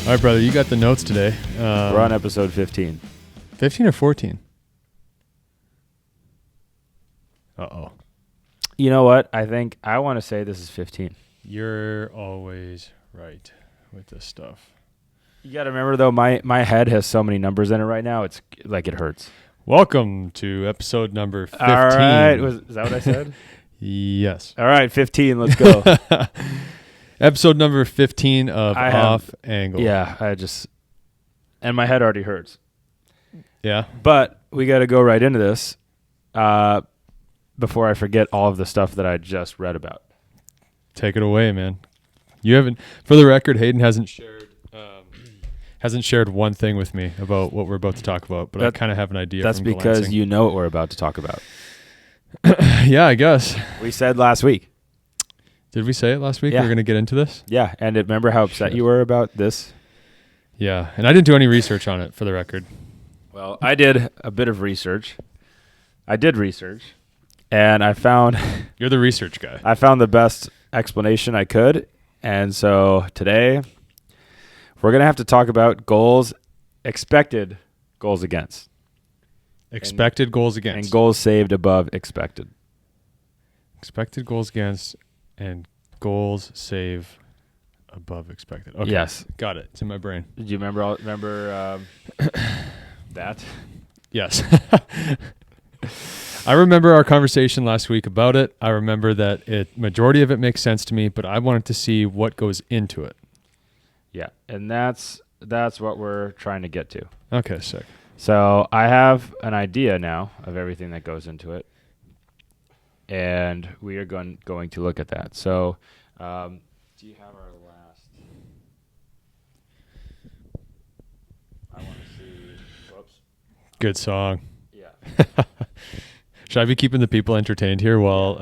All right, brother, you got the notes today. We're on episode 15. 15 or 14? Uh-oh. You know what? I want to say this is 15. You're always right with this stuff. You got to remember, though, my head has so many numbers in it right now, it's like it hurts. Welcome to episode number 15. All right. Is that what I said? Yes. All right, 15. Let's go. Episode number 15 of Off Angle. Yeah, and my head already hurts. Yeah? But we got to go right into this before I forget all of the stuff that I just read about. Take it away, man. You haven't, for the record, Hayden hasn't shared one thing with me about what we're about to talk about, but I kind of have an idea. That's because glancing. you know what we're about to talk about. Yeah, I guess. We said last week. Did we say it last week? Yeah. We're going to get into this? Yeah, and remember how upset you were about this? Yeah, and I didn't do any research on it, for the record. Well, I did a bit of research. And I found... You're the research guy. I found the best explanation I could, and so today we're going to have to talk about expected goals against. Expected goals against. And goals saved above expected. Expected goals against and goals save above expected. Okay. Yes. Got it. It's in my brain. Did you remember that? Yes. I remember our conversation last week about it. I remember that majority of it makes sense to me, but I wanted to see what goes into it. Yeah, and that's what we're trying to get to. Okay, sick. So I have an idea now of everything that goes into it, and we are going to look at that. So do you have our last? I want to see. Whoops. Good song. Yeah. Should I be keeping the people entertained here while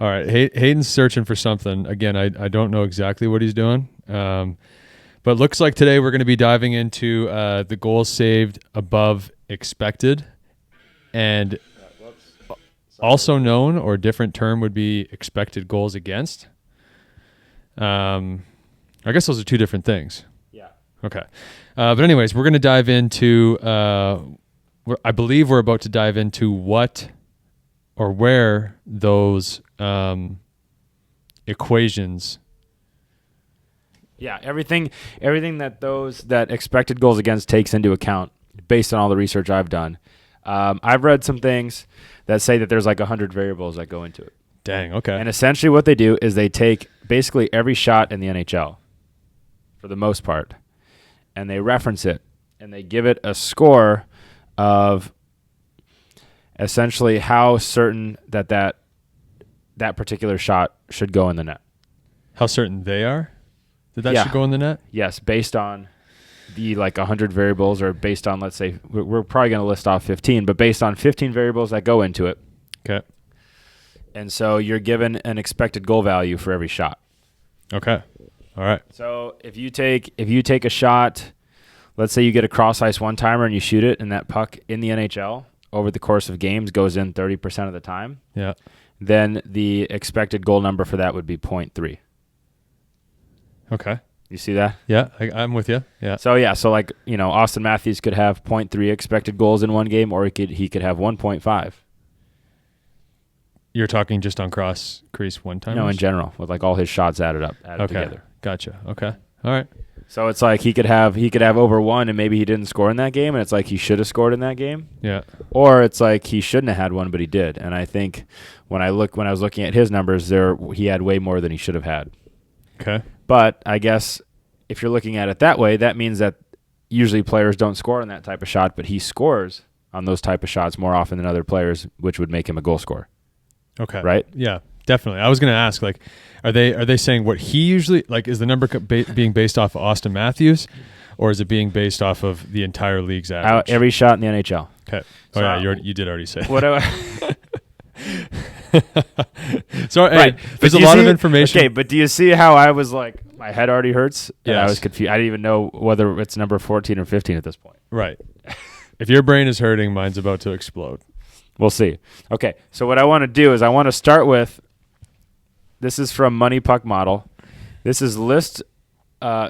all right, Hayden's searching for something. Again, I don't know exactly what he's doing. But looks like today we're going to be diving into the goals saved above expected, and also known, or a different term would be expected goals against. I guess those are two different things. Yeah. Okay. But anyways, we're going to dive into, I believe we're about to dive into what or where those equations. Yeah, everything that expected goals against takes into account based on all the research I've done. I've read some things that say that there's like 100 variables that go into it. Dang, okay. And essentially what they do is they take basically every shot in the NHL, for the most part, and they reference it, and they give it a score of essentially how certain that particular shot should go in the net. How certain they are that should go in the net? Yes, based on the 100 variables, or based on, let's say, we're probably going to list off 15, but based on 15 variables that go into it. Okay. And so you're given an expected goal value for every shot. Okay. All right. So if you take a shot, let's say you get a cross ice one-timer and you shoot it, and that puck in the NHL over the course of games goes in 30% of the time. Yeah. Then the expected goal number for that would be 0.3. Okay. You see that? Yeah, I'm with you. Yeah. So Austin Matthews could have 0.3 expected goals in one game, or he could have 1.5. You're talking just on cross crease one time? No, in general, with all his shots added okay. together. Gotcha. Okay. All right. So it's like he could have over one, and maybe he didn't score in that game, and it's like he should have scored in that game. Yeah. Or it's like he shouldn't have had one, but he did. And I think when I was looking at his numbers, he had way more than he should have had. Okay. But I guess if you're looking at it that way, that means that usually players don't score on that type of shot, but he scores on those type of shots more often than other players, which would make him a goal scorer. Okay. Right? Yeah, definitely. I was going to ask, are they saying what he usually, is the number being based off of Austin Matthews, or is it being based off of the entire league's average? Every shot in the NHL. Okay. Oh, so, yeah, you did already say. What So, right. Hey, there's a lot of information. Okay, but do you see how I was like, my head already hurts? Yeah. I was confused. I didn't even know whether it's number 14 or 15 at this point. Right. If your brain is hurting, mine's about to explode. We'll see. Okay, so what I want to do is I want to start with, this is from Money Puck Model. This is list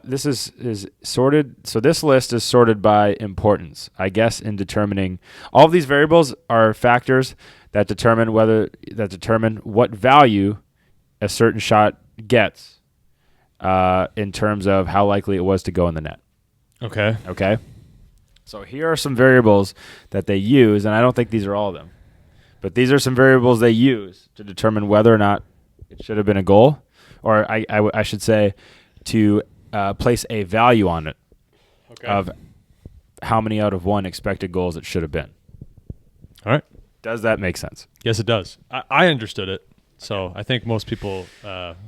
this is sorted. So this list is sorted by importance, I guess, in determining all of these variables are factors that determine what value a certain shot gets in terms of how likely it was to go in the net. Okay. Okay. So here are some variables that they use, and I don't think these are all of them, but these are some variables they use to determine whether or not it should have been a goal, or I should say to place a value on it of how many out of 1 expected goals it should have been. All right. Does that make sense? Yes, it does. I understood it. So I think most people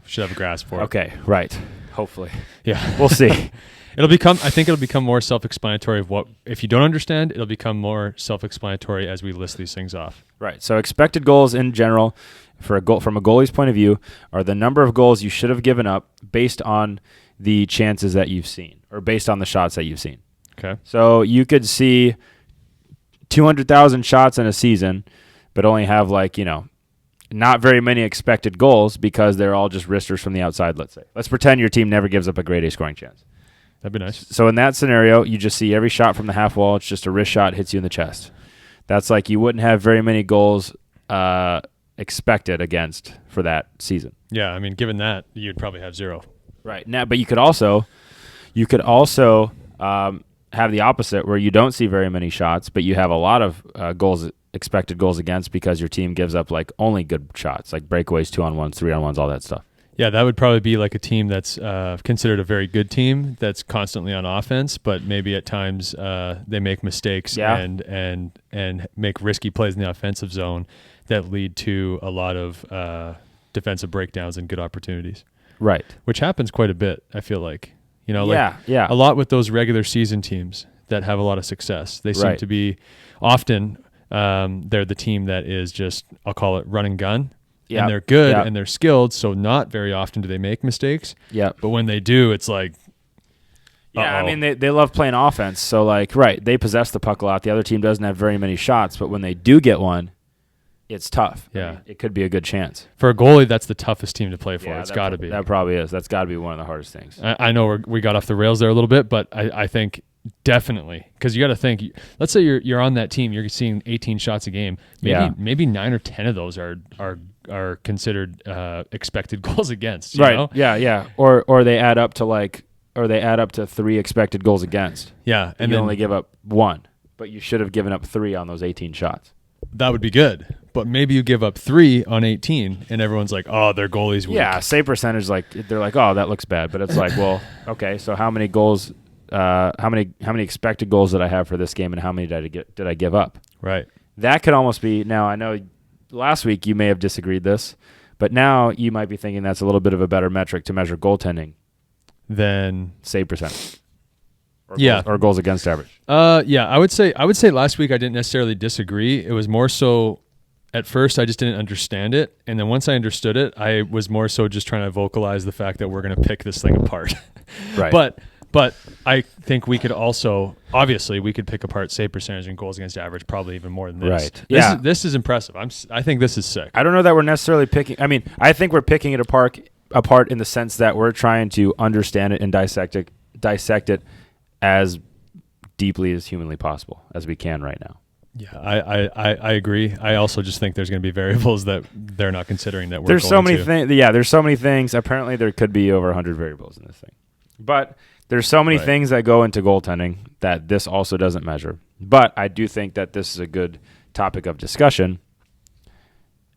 should have a grasp for it. Okay, right. Hopefully. Yeah. We'll see. I think it'll become more self-explanatory of what, if you don't understand, it'll become more self-explanatory as we list these things off. Right. So expected goals in general, from a goalie's point of view, are the number of goals you should have given up based on the chances that you've seen or based on the shots that you've seen. Okay. So you could see 200,000 shots in a season, but only have not very many expected goals because they're all just wristers from the outside, let's say. Let's pretend your team never gives up a grade A scoring chance. That'd be nice. So in that scenario, you just see every shot from the half wall. It's just a wrist shot, hits you in the chest. That's like you wouldn't have very many goals expected against for that season. Yeah, I mean, given that, you'd probably have 0. Right. Now, but you could also have the opposite where you don't see very many shots, but you have a lot of expected goals against because your team gives up only good shots, like breakaways, 2-on-1s, 3-on-1s, all that stuff. Yeah, that would probably be like a team that's considered a very good team that's constantly on offense, but maybe at times they make mistakes and make risky plays in the offensive zone that lead to a lot of defensive breakdowns and good opportunities. Right. Which happens quite a bit, I feel like. A lot with those regular season teams that have a lot of success. They seem to be often they're the team that is just, I'll call it run and gun. Yep. And they're good and they're skilled, so not very often do they make mistakes. Yeah. But when they do, it's like, yeah, I mean, they love playing offense. So, they possess the puck a lot. The other team doesn't have very many shots, but when they do get one, it's tough. Yeah. I mean, it could be a good chance. For a goalie, that's the toughest team to play for. It's got to be. That probably is. That's got to be one of the hardest things. I know we got off the rails there a little bit, but I think definitely, because you got to think, let's say you're on that team, you're seeing 18 shots a game. Maybe 9 or 10 of those are considered expected goals against. You know? Yeah. Or they add up to 3 expected goals against. Yeah, and you only give up 1, but you should have given up 3 on those 18 shots. That would be good. But maybe you give up 3 on 18, and everyone's like, "Oh, their goalie's weak." Yeah, save percentage, they're like, "Oh, that looks bad," but it's like, well, okay, so how many goals? How many expected goals did I have for this game, and how many did I give up? Right. That could almost be. Now I know last week you may have disagreed this, but now you might be thinking that's a little bit of a better metric to measure goaltending than save percentage. Or goals against average. I would say last week I didn't necessarily disagree. It was more so at first I just didn't understand it, and then once I understood it, I was more so just trying to vocalize the fact that we're going to pick this thing apart. Right. But I think we could also, obviously, we could pick apart save percentage and goals against average probably even more than this. Right. This is impressive. I think this is sick. I don't know that we're necessarily picking. I mean, I think we're picking it apart in the sense that we're trying to understand it and dissect it as deeply as humanly possible as we can right now. Yeah, I agree. I also just think there's going to be variables that they're not considering that we're there's going so many to. things. Yeah, there's so many things. Apparently, there could be over 100 variables in this thing. But there's so many things that go into goaltending that this also doesn't measure. But I do think that this is a good topic of discussion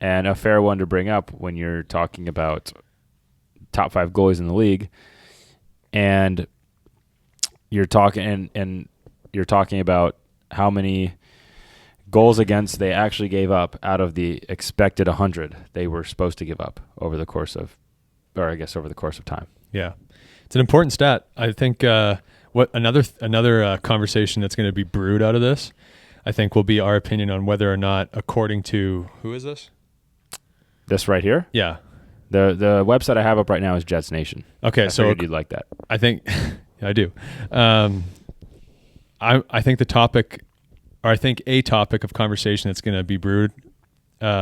and a fair one to bring up when you're talking about top 5 goalies in the league, and you're talking about how many goals against they actually gave up out of the expected 100 they were supposed to give up over the course of time. Yeah. It's an important stat. I think what another conversation that's going to be brewed out of this, I think, will be our opinion on whether or not, according to, who is this? This right here? Yeah. The website I have up right now is Jets Nation. Okay, I figured you'd like that. I think I do. I think the topic, or I think a topic of conversation that's going to be brewed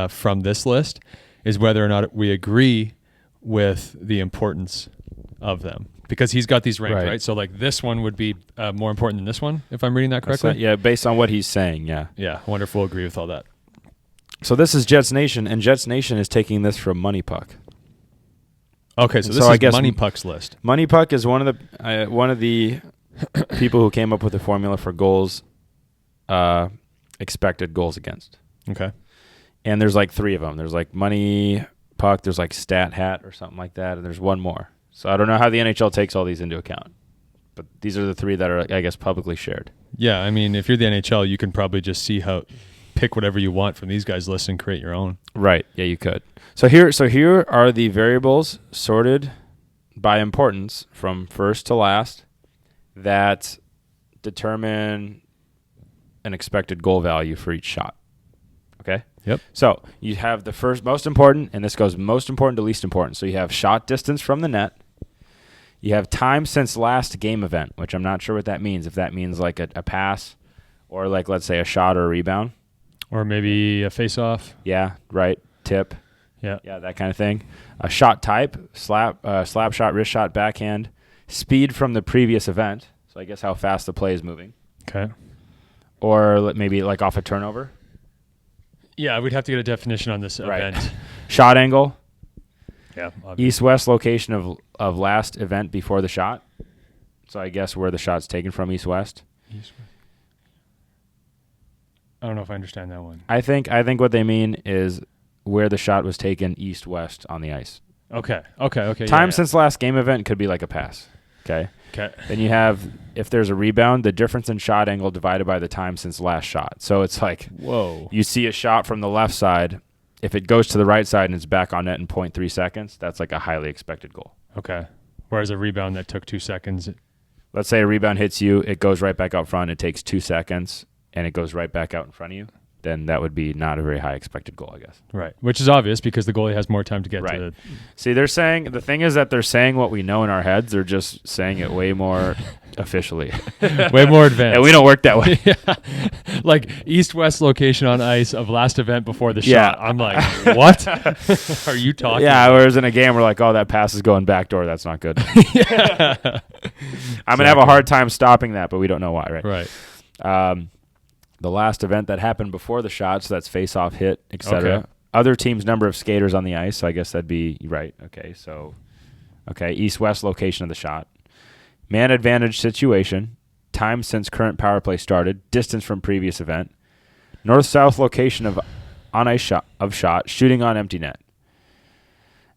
from this list is whether or not we agree with the importance of them. because he's got these ranked, Right. right? So like this one would be more important than this one, if I'm reading that correctly. Yeah, based on what he's saying, yeah. Yeah, I wonder if we'll agree with all that. So this is Jets Nation, and Jets Nation is taking this from Money Puck. Okay, so this So I is guess Money Puck's list. Money Puck is one of the people who came up with the formula for goals, expected goals against. Okay. And there's like 3 of them. There's like Money Puck, there's like Stat Hat or something like that, and there's one more. So I don't know how the NHL takes all these into account. But these are the 3 that are, I guess, publicly shared. Yeah, I mean, if you're the NHL, you can probably just pick whatever you want from these guys' list and create your own. Right. Yeah, you could. So here are the variables sorted by importance from first to last that determine an expected goal value for each shot. Okay? Yep. So you have the first most important, and this goes most important to least important. So you have shot distance from the net. You have time since last game event, which I'm not sure what that means. If that means like a pass or like, let's say, a shot or a rebound. Or maybe a face-off. Yeah, right. Tip. Yeah. Yeah, that kind of thing. A shot type, slap shot, wrist shot, backhand. Speed from the previous event. So I guess how fast the play is moving. Okay. Or maybe like off a turnover. Yeah, we'd have to get a definition on this event. Shot angle. Yeah. Obviously. East-west location of last event before the shot. So I guess where the shot's taken from east-west. I don't know if I understand that one. I think what they mean is where the shot was taken east-west on the ice. Okay. Time since last game event could be like a pass. Okay. Then you have, if there's a rebound, the difference in shot angle divided by the time since last shot. So it's like, whoa, you see a shot from the left side. If it goes to the right side and it's back on net in 0.3 seconds, that's like a highly expected goal. Okay. Whereas a rebound that took 2 seconds. Let's say a rebound hits you, it goes right back out front, it takes 2 seconds, and it goes right back out in front of you, then that would be not a very high expected goal, I guess. Right. Which is obvious because the goalie has more time to get to. See, the thing is that they're saying what we know in our heads. They're just saying it way more officially. Way more advanced. And we don't work that way. Yeah. Like east-west location on ice of last event before the Yeah. shot. I'm like, what are you talking Yeah, about? whereas in a game, we're like, oh, that pass is going backdoor. That's not good. Yeah. I'm going to have a hard time stopping that, but we don't know why, right? Right. The last event that happened before the shot, so that's face-off, hit, etc. Okay. Other team's number of skaters on the ice, so I guess that'd be right. Okay, east-west location of the shot. Man advantage situation, time since current power play started, distance from previous event, north-south location of on-ice shot, shooting on empty net.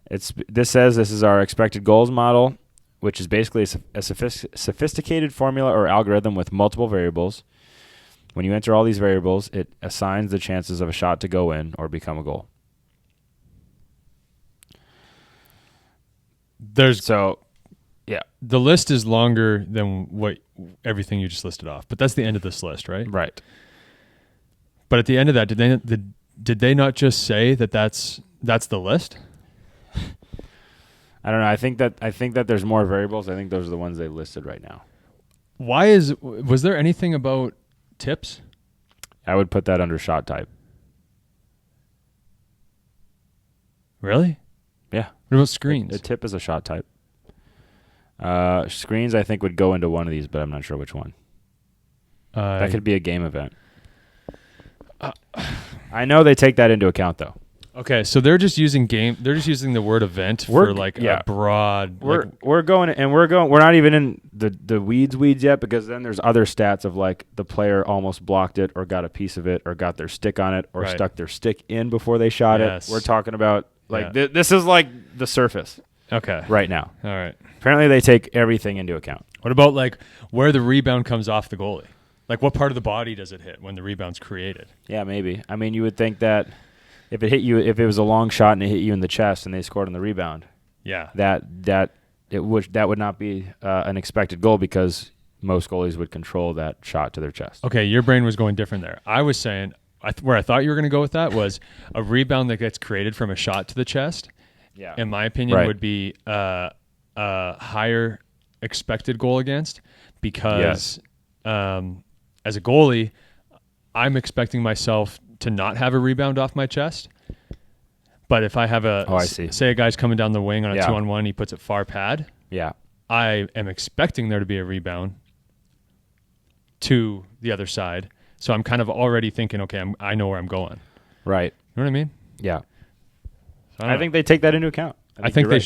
This says this is our expected goals model, which is basically a sophisticated formula or algorithm with multiple variables. When you enter all these variables, it assigns the chances of a shot to go in or become a goal. Yeah. The list is longer than everything you just listed off, but that's the end of this list, right? Right. But at the end of that, did they not just say that that's the list? I don't know. I think that there's more variables. I think those are the ones they listed right now. Was there anything about tips? I would put that under shot type. Really? Yeah. What about screens? A tip is a shot type. Screens, I think, would go into one of these, but I'm not sure which one. That could be a game event. I know they take that into account, though. Okay, so they're just using the word event for a broad. We're not even in the weeds yet, because then there's other stats of like the player almost blocked it or got a piece of it or got their stick on it or stuck their stick in before they shot it. We're talking about this is like the surface. Okay. Right now. All right. Apparently they take everything into account. What about like where the rebound comes off the goalie? Like what part of the body does it hit when the rebound's created? Yeah, maybe. I mean, you would think that if it was a long shot and it hit you in the chest and they scored on the rebound, that would not be an expected goal because most goalies would control that shot to their chest. Okay, your brain was going different there. I was saying where I thought you were going to go with that was a rebound that gets created from a shot to the chest. Yeah, in my opinion, would be a higher expected goal against because as a goalie, I'm expecting myself to not have a rebound off my chest. But if I have say a guy's coming down the wing on a 2-on-1, he puts it far pad. Yeah. I am expecting there to be a rebound to the other side. So I'm kind of already thinking, okay, I know where I'm going. Right. You know what I mean? Yeah. So I think they take that into account. I think they.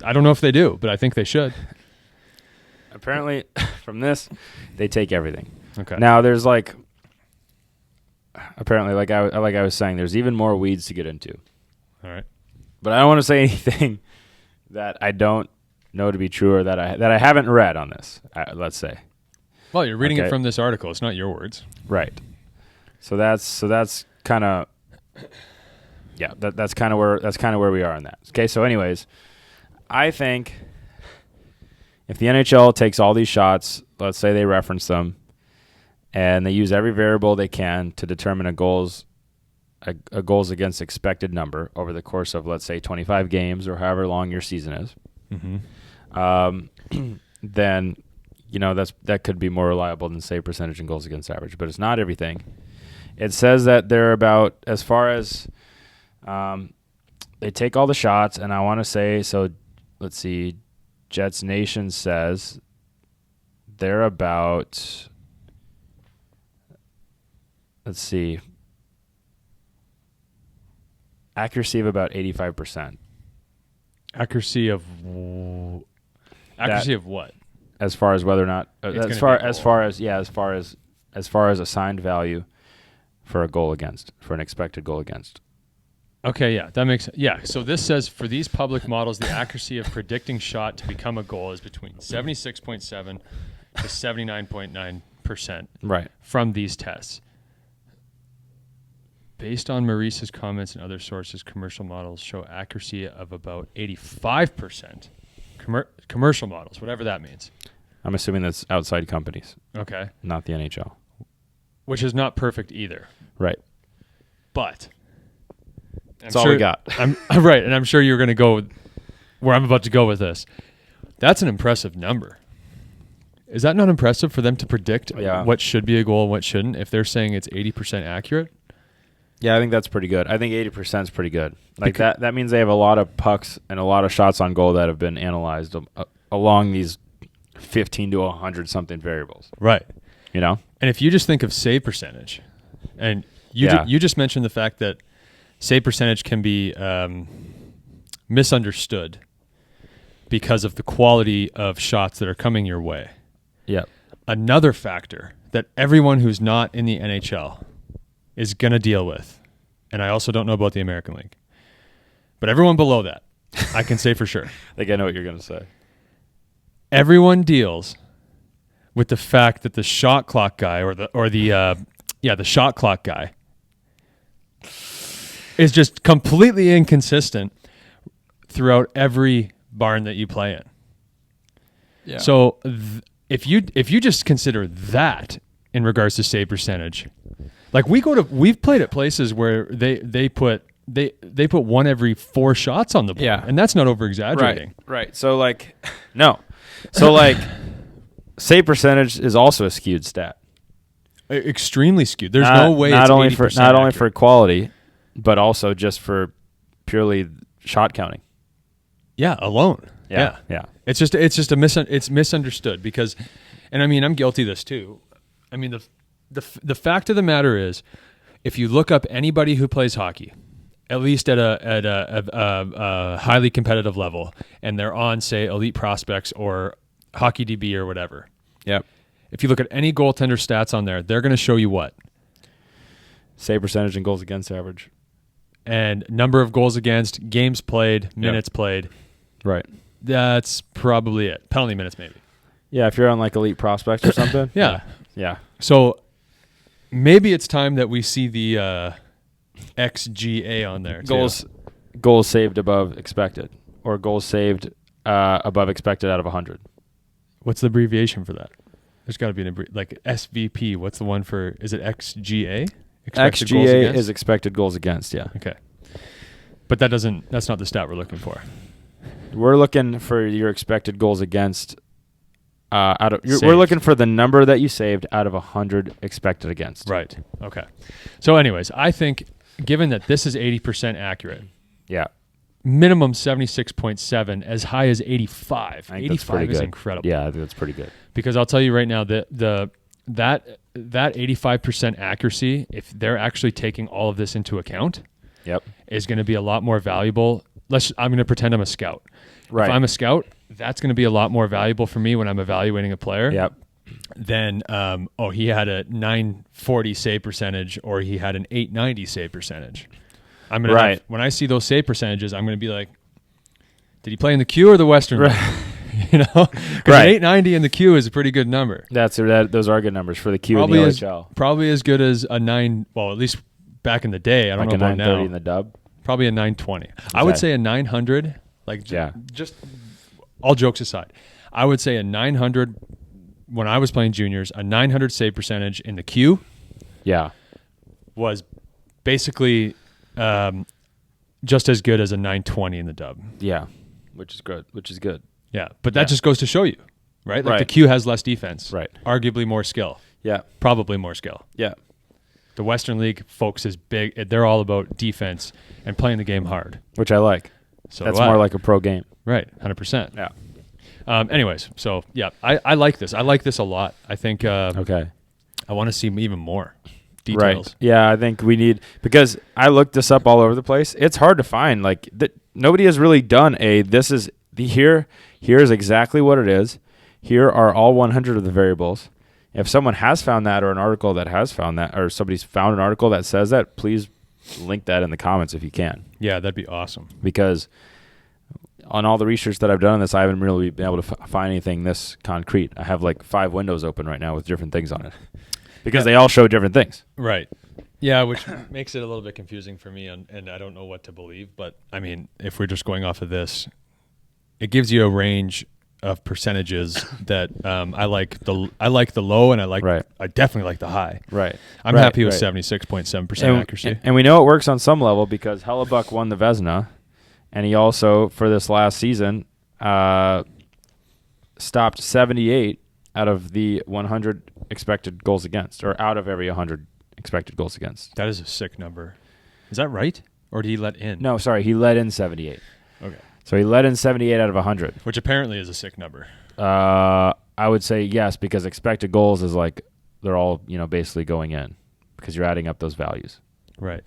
I don't know if they do, but I think they should. Apparently, from this, they take everything. Okay. Now there's apparently, like I was saying, there's even more weeds to get into. All right. But I don't want to say anything that I don't know to be true or that I haven't read on this. Let's say. Well, you're reading it from this article. It's not your words. Right. So that's kind of. Yeah, that's kind of where we are on that. Okay, so anyways, I think if the NHL takes all these shots, let's say they reference them, and they use every variable they can to determine a goals against expected number over the course of, let's say, 25 games or however long your season is, then that could be more reliable than save percentage and goals against average. But it's not everything. It says that they're about, as far as they take all the shots, and I want to say, so let's see, Jets Nation says they're about, let's see, accuracy of about 85%. Accuracy of what? As far as whether or not, as far as assigned value for a goal against, for an expected goal against. Okay, yeah, that makes sense. Yeah, so this says for these public models, the accuracy of predicting shot to become a goal is between 76.7 to 79.9%. Right. From these tests. Based on Maurice's comments and other sources, commercial models show accuracy of about 85%. Commercial models, whatever that means. I'm assuming that's outside companies. Okay. Not the NHL. Which is not perfect either. Right. But that's all we got. I'm right, and I'm sure you're going to go where I'm about to go with this. That's an impressive number. Is that not impressive for them to predict what should be a goal and what shouldn't if they're saying it's 80% accurate? Yeah, I think that's pretty good. I think 80% is pretty good. Like that means they have a lot of pucks and a lot of shots on goal that have been analyzed along these 15 to 100 something variables. Right. You know? And if you just think of save percentage, and you just mentioned the fact that save percentage can be misunderstood because of the quality of shots that are coming your way. Yeah. Another factor that everyone who's not in the NHL is going to deal with, and I also don't know about the American League, but everyone below that, I can say for sure. I think I know what you're going to say. Everyone deals with the fact that the shot clock guy the shot clock guy is just completely inconsistent throughout every barn that you play in. Yeah. So if you just consider that in regards to save percentage, like we've played at places where they put 1 every 4 shots on the board, and that's not over exaggerating. Right. So no. So save percentage is also a skewed stat. Extremely skewed. There's no way not it's only 80% not only accurate. for quality, but also just for purely shot counting. Yeah, alone. Yeah. It's misunderstood because, and I mean, I'm guilty of this too. I mean, the fact of the matter is, if you look up anybody who plays hockey, at least at a highly competitive level, and they're on, say, Elite Prospects or Hockey DB or whatever. Yep. If you look at any goaltender stats on there, they're going to show you what? Save percentage and goals against average. And number of goals against, games played, minutes played. Right. That's probably it. Penalty minutes, maybe. Yeah, if you're on Elite Prospects or something. Yeah. Yeah. So maybe it's time that we see the XGA on there. Goals saved above expected, or goals saved above expected out of 100. What's the abbreviation for that? There's got to be like SVP. What's the one for? Is it XGA? XGA is expected goals against. Yeah. Okay. But that's not the stat we're looking for. We're looking for your expected goals against. We're looking for the number that you saved out of 100 expected against. Right. Okay. So anyways, I think given that this is 80% accurate. Yeah. minimum 76.7, as high as 85. I think that's 85 pretty is good. incredible. Yeah, I think that's pretty good. Because I'll tell you right now that that 85% accuracy, if they're actually taking all of this into account, Yep. is going to be a lot more valuable. I'm going to pretend I'm a scout. Right. If I'm a scout, that's going to be a lot more valuable for me when I'm evaluating a player. Yep. Than he had a 940 save percentage or he had an 890 save percentage. I'm gonna Right. when I see those save percentages, I'm gonna be like, did he play in the Q or the Western League? You know, because Right. an 890 in the Q is a pretty good number. Those are good numbers for the Q Probably and the OHL. probably as good as a 9. Well, at least back in the day. I don't Like know a about 930 now. in the dub. Probably a 920. I would say a 900. Like Yeah. just all jokes aside, I would say a 900. When I was playing juniors, a 900 save percentage in the Q Yeah. was basically just as good as a 920 in the dub. Yeah. Which is good. Yeah, but that just goes to show you, right? Like Right. the Q has less defense. Right. Arguably more skill. Yeah. Probably more skill. Yeah. The Western League folks is big. They're all about defense and playing the game hard. Which I like. So That's do I. more like a pro game. Right, 100%. Yeah. Anyways, so yeah, I like this. I like this a lot. I think Okay. I want to see even more details. Right. Yeah, I think we need, because I looked this up all over the place. It's hard to find. Like nobody has really done here's exactly what it is. Here are all 100 of the variables. If someone has found that, or an article that has found that, or somebody's found an article that says that, please link that in the comments if you can. Yeah, that'd be awesome. Because on all the research that I've done on this, I haven't really been able to find anything this concrete. I have like 5 windows open right now with different things on it because they all show different things. Right. Yeah, which makes it a little bit confusing for me, and I don't know what to believe. But, I mean, if we're just going off of this, it gives you a range of percentages that I like the low, and I definitely like the high. Right. I'm happy with 76.7% accuracy. And we know it works on some level because Hellebuck won the Vezina, and he also, for this last season, stopped 78 out of the 100 expected goals against, or out of every 100 expected goals against. That is a sick number. Is that right? Or did he let in? No, sorry, he let in 78. Okay. So he let in 78 out of 100. Which apparently is a sick number. I would say yes, because expected goals is like they're all, basically going in because you're adding up those values. Right.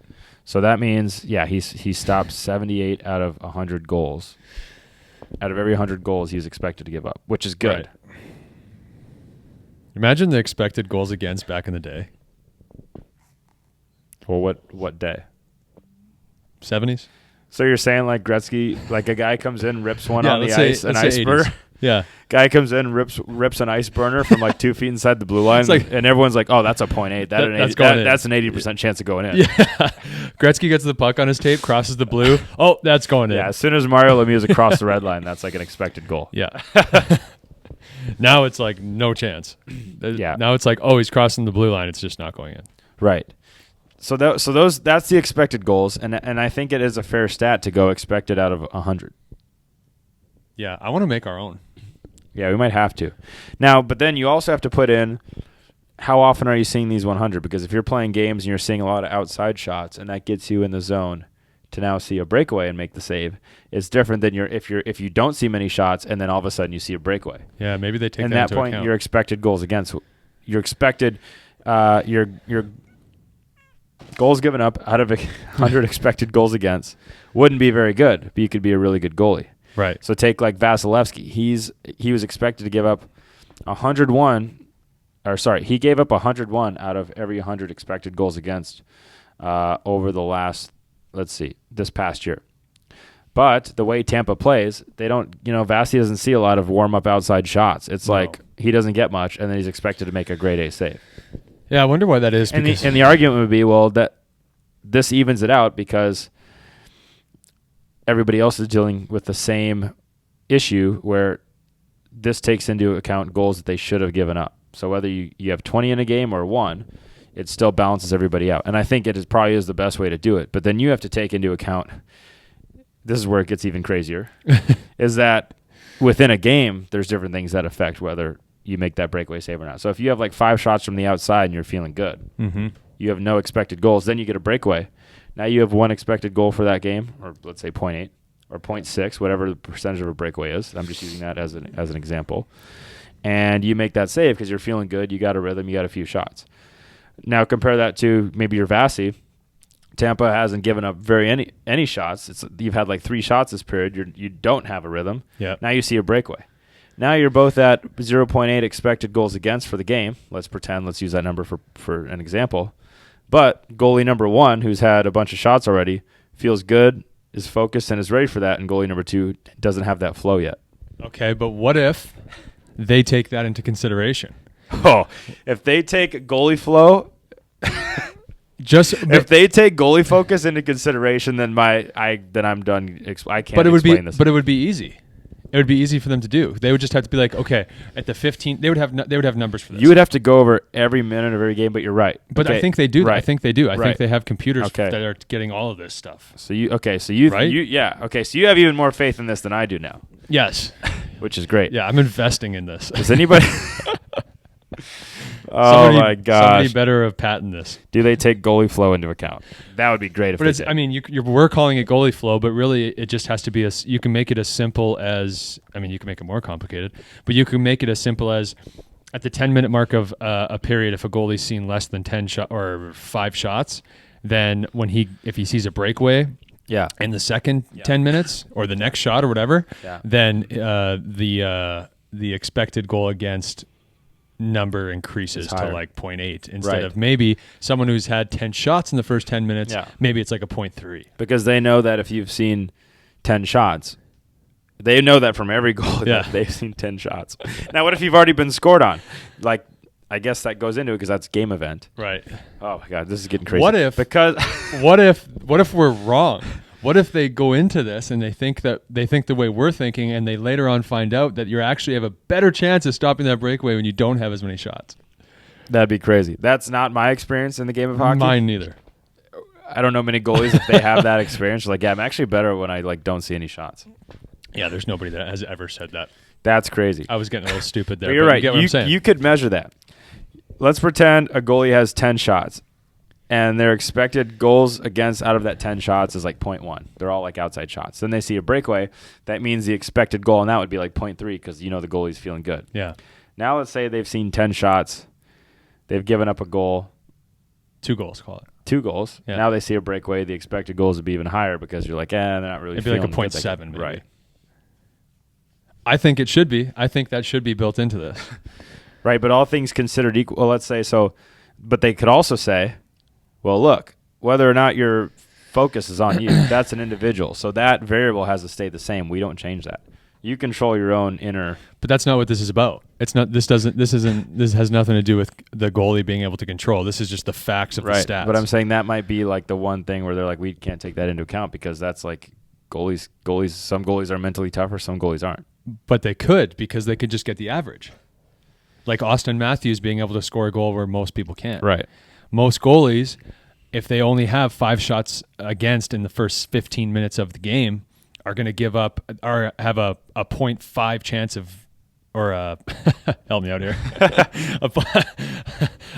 So that means, he stopped 78 out of 100 goals. Out of every 100 goals, he's expected to give up, which is good. Right. Imagine the expected goals against back in the day. Well, what day? 70s? So you're saying like Gretzky, like a guy comes in, rips one on the ice, an ice 80s. burner? Yeah. Guy comes in, rips an ice burner from like 2 feet inside the blue line, and everyone's like, "Oh, that's a .8. That's an 80% chance of going in." Yeah. Gretzky gets the puck on his tape, crosses the blue. Oh, that's going in. Yeah. As soon as Mario Lemieux is across the red line, that's like an expected goal. Yeah. Now it's like no chance. Yeah. Now it's like, oh, he's crossing the blue line. It's just not going in. Right. So that's the expected goals, and I think it is a fair stat to go expected out of 100. Yeah, I want to make our own. Yeah, we might have to. Now, but then you also have to put in how often are you seeing these 100? Because if you're playing games and you're seeing a lot of outside shots, and that gets you in the zone to now see a breakaway and make the save, it's different than if you don't see many shots and then all of a sudden you see a breakaway. Yeah, maybe they take and that that into point, account. your expected goals against, your expected, your goals given up out of 100 expected goals against wouldn't be very good, but you could be a really good goalie. Right. So take like Vasilevsky. He was expected to give up 101, or sorry, he gave up 101 out of every 100 expected goals against over the last, this past year. But the way Tampa plays, they don't, Vasi doesn't see a lot of warm-up outside shots. It's like he doesn't get much, and then he's expected to make a grade A save. Yeah, I wonder why that is. And the argument would be, well, that this evens it out because everybody else is dealing with the same issue where this takes into account goals that they should have given up. So whether you have 20 in a game or 1, it still balances everybody out. And I think it probably is the best way to do it. But then you have to take into account, this is where it gets even crazier, is that within a game, there's different things that affect whether you make that breakaway save or not. So if you have like 5 shots from the outside and you're feeling good, you have no expected goals, then you get a breakaway. Now you have 1 expected goal for that game, or let's say 0.8. or 0.6, whatever the percentage of a breakaway is. I'm just using that as an example. And you make that save because you're feeling good. You got a rhythm. You got a few shots. Now compare that to maybe your Vasi. Tampa hasn't given up any shots. You've had like 3 shots this period. You don't have a rhythm. Yeah. Now you see a breakaway. Now you're both at 0.8 expected goals against for the game. Let's use that number for an example. But goalie number 1, who's had a bunch of shots already, feels good, is focused, and is ready for that. And goalie number 2 doesn't have that flow yet. Okay, but what if they take that into consideration? Oh, if they take goalie flow, if they take goalie focus into consideration, then I'm done. I can't. Explain this. But it would be easy. It would be easy for them to do. They would just have to be like, okay, at the 15, they would have numbers for this. You would have to go over every minute of every game, but you're right. But okay. I think they do. Right. I think they do. I right. think they have computers that are getting all of this stuff. So you right? So you have even more faith in this than I do now. Yes. Which is great. Yeah, I'm investing in this. Does anybody? My gosh! Somebody better have patented this. Do they take goalie flow into account? That would be great if they did. I mean, we're calling it goalie flow, but really it just has to be you can make it as simple as, I mean, you can make it more complicated, but you can make it as simple as at the 10-minute mark of a period, if a goalie's seen less than 10 or 5 shots, then if he sees a breakaway, in the second 10 minutes or the next shot or whatever, then the expected goal against number increases to like 0.8 instead of maybe someone who's had 10 shots in the first 10 minutes, maybe it's like a 0.3. Because they know that if you've seen 10 shots, they know that from every goal that they've seen 10 shots. Now, what if you've already been scored on? Like, I guess that goes into it because that's game event. Right. Oh my God, this is getting crazy. What if we're wrong? What if they go into this and they think the way we're thinking, and they later on find out that you actually have a better chance of stopping that breakaway when you don't have as many shots? That'd be crazy. That's not my experience in the game of hockey. Mine neither. I don't know many goalies if they have that experience. Like, I'm actually better when I don't see any shots. Yeah, there's nobody that has ever said that. That's crazy. I was getting a little stupid there. But you're right. You get what I'm saying. You could measure that. Let's pretend a goalie has 10 shots. And their expected goals against out of that 10 shots is like 0.1. They're all like outside shots. Then they see a breakaway. That means the expected goal on that would be like 0.3 because the goalie's feeling good. Yeah. Now let's say they've seen 10 shots. They've given up a goal. 2 goals, call it. 2 goals. Yeah. Now they see a breakaway. The expected goals would be even higher because you're like, they're not really feeling it'd be like a 0.7 maybe. Right. I think it should be. I think that should be built into this. Right, but all things considered equal. Well, let's say so. But they could also say, well, look, whether or not your focus is on you, that's an individual. So that variable has to stay the same. We don't change that. You control your own inner. But that's not what this is about. It's not. This has nothing to do with the goalie being able to control. This is just the facts of the stats. But I'm saying that might be like the one thing where they're like, we can't take that into account because that's like goalies. Some goalies are mentally tougher. Some goalies aren't. But they could, because they could just get the average. Like Austin Matthews being able to score a goal where most people can't. Right. Most goalies, if they only have 5 shots against in the first 15 minutes of the game, are going to give up or have a 0.5 chance of, or help me out here,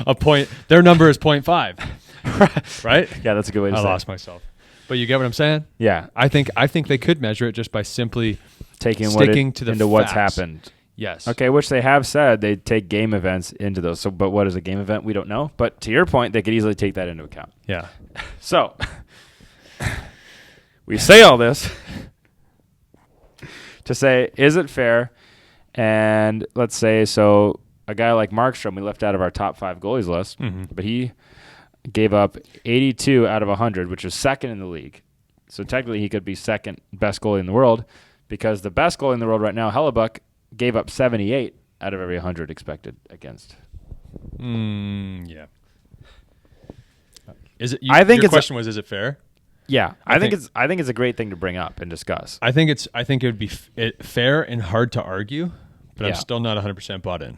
a point. Their number is 0.5, right? Yeah, that's a good way to say it. I lost myself. But you get what I'm saying? Yeah. I think they could measure it just by simply sticking to the into what's happened. Yes. Okay, which they have said they take game events into those. So, but what is a game event? We don't know. But to your point, they could easily take that into account. Yeah. So, we say all this to say, is it fair? And let's say, so a guy like Markstrom, we left out of our top 5 goalies list, but he gave up 82 out of 100, which is second in the league. So technically he could be second best goalie in the world, because the best goalie in the world right now, Hellebuck, gave up 78 out of every 100 expected against. Yeah. Is it? Your question was, is it fair? Yeah, I think it's a great thing to bring up and discuss. I think it would be fair and hard to argue, but I'm still not 100% bought in.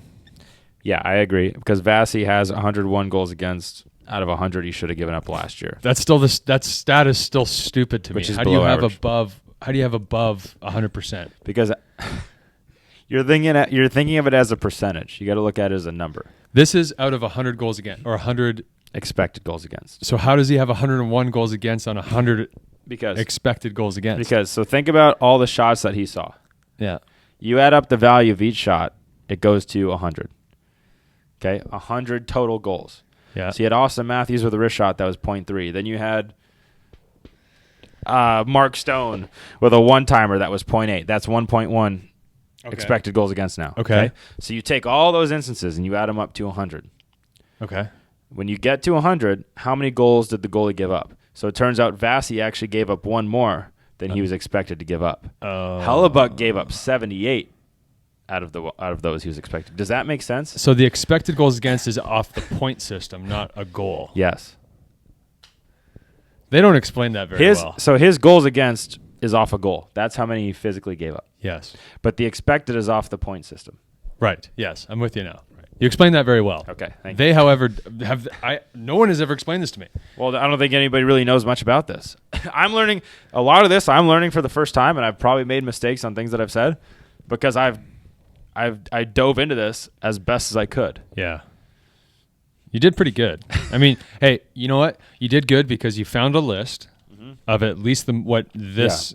Yeah, I agree, because Vasi has 101 goals against out of 100 he should have given up last year. That stat is still stupid to me. Which is How do you have average. above 100%? Because you're thinking of it as a percentage. You got to look at it as a number. This is out of 100 goals against, or 100 expected goals against. So how does he have 101 goals against on 100 Because expected goals against. so think about all the shots that he saw. Yeah. You add up the value of each shot, it goes to 100. Okay, 100 total goals. Yeah. So you had Austin Matthews with a wrist shot that was 0.3. Then you had Mark Stone with a one-timer that was 0.8. That's 1.1 expected goals against now. Okay. So you take all those instances and you add them up to 100. Okay. When you get to 100, how many goals did the goalie give up? So it turns out Vasi actually gave up one more than he was expected to give up. Hellebuck gave up 78 out of those he was expected. Does that make sense? So the expected goals against is off the point system, not a goal. Yes. They don't explain that very well. So his goals against is off a goal. That's how many he physically gave up. Yes. But the expected is off the point system. Right. Yes. I'm with you now. Right. You explained that very well. Okay. Thank They, you. however, no one has ever explained this to me. Well, I don't think anybody really knows much about this. I'm learning a lot of this. I'm learning for the first time, and I've probably made mistakes on things that I've said because I dove into this as best as I could. Yeah. You did pretty good. I mean, hey, you know what? You did good because you found a list of at least what this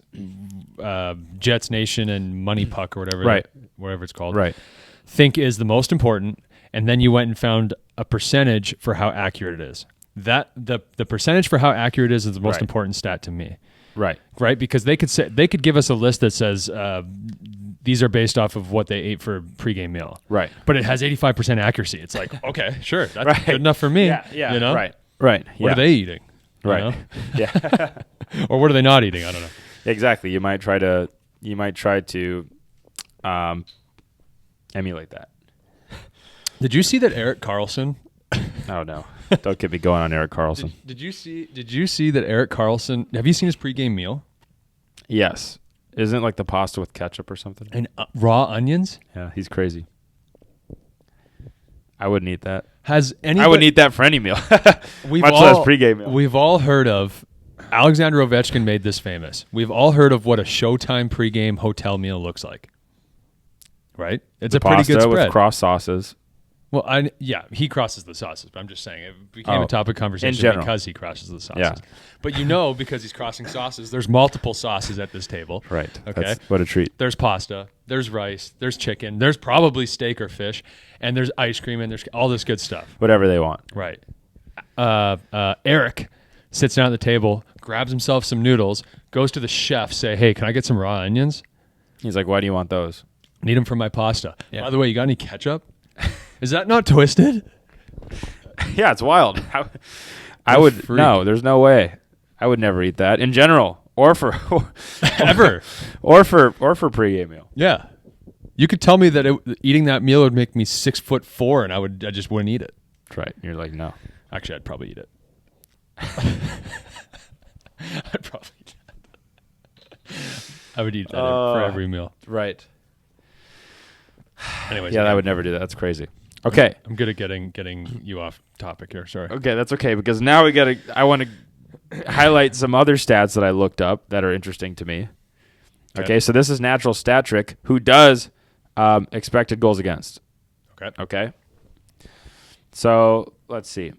Jets Nation and Money Puck or whatever it's called, think is the most important, and then you went and found a percentage for how accurate it is. That the percentage for how accurate it is the most important stat to me. Right, because they could give us a list that says these are based off of what they ate for a pregame meal. Right. But it has 85% accuracy. It's like, okay, sure, that's good enough for me. Yeah. You know? Right. What are they eating? Right. You know? Yeah. Or what are they not eating? I don't know. Exactly. You might try to emulate that. Did you see that Erik Karlsson? Oh no! Don't get me going on Erik Karlsson. Did you see that Erik Karlsson? Have you seen his pregame meal? Yes. Isn't it like the pasta with ketchup or something? And raw onions? Yeah, he's crazy. I wouldn't eat that. I wouldn't eat that for any meal. Much less pregame meal. We've all heard of Alexander Ovechkin made this famous. We've all heard of what a Showtime pregame hotel meal looks like. Right? It's a pretty good spread. With cross sauces. Well, he crosses the sauces, but I'm just saying it became a topic of conversation because he crosses the sauces. Yeah. But because he's crossing sauces, there's multiple sauces at this table. Right. Okay. What a treat. There's pasta, there's rice, there's chicken, there's probably steak or fish, and there's ice cream, and there's all this good stuff. Whatever they want. Right. Eric sits down at the table, grabs himself some noodles, goes to the chef, say, "Hey, can I get some raw onions?" He's like, "Why do you want those?" "Need them for my pasta." Yeah. By the way, you got any ketchup? Is that not twisted? Yeah, it's wild. I would no. There's no way. I would never eat that in general, or for ever, or for pregame meal. Yeah, you could tell me that eating that meal would make me 6'4", and I just wouldn't eat it. That's right. You're like, no. Actually, I'd probably eat it. I would eat that for every meal. Right. Anyways, yeah, I would never do that. That's crazy. Okay, I'm good at getting you off topic here. Sorry. Okay, that's okay because now I want to highlight some other stats that I looked up that are interesting to me. Okay, so this is Natural Stat Trick, who does expected goals against. Okay. So let's see.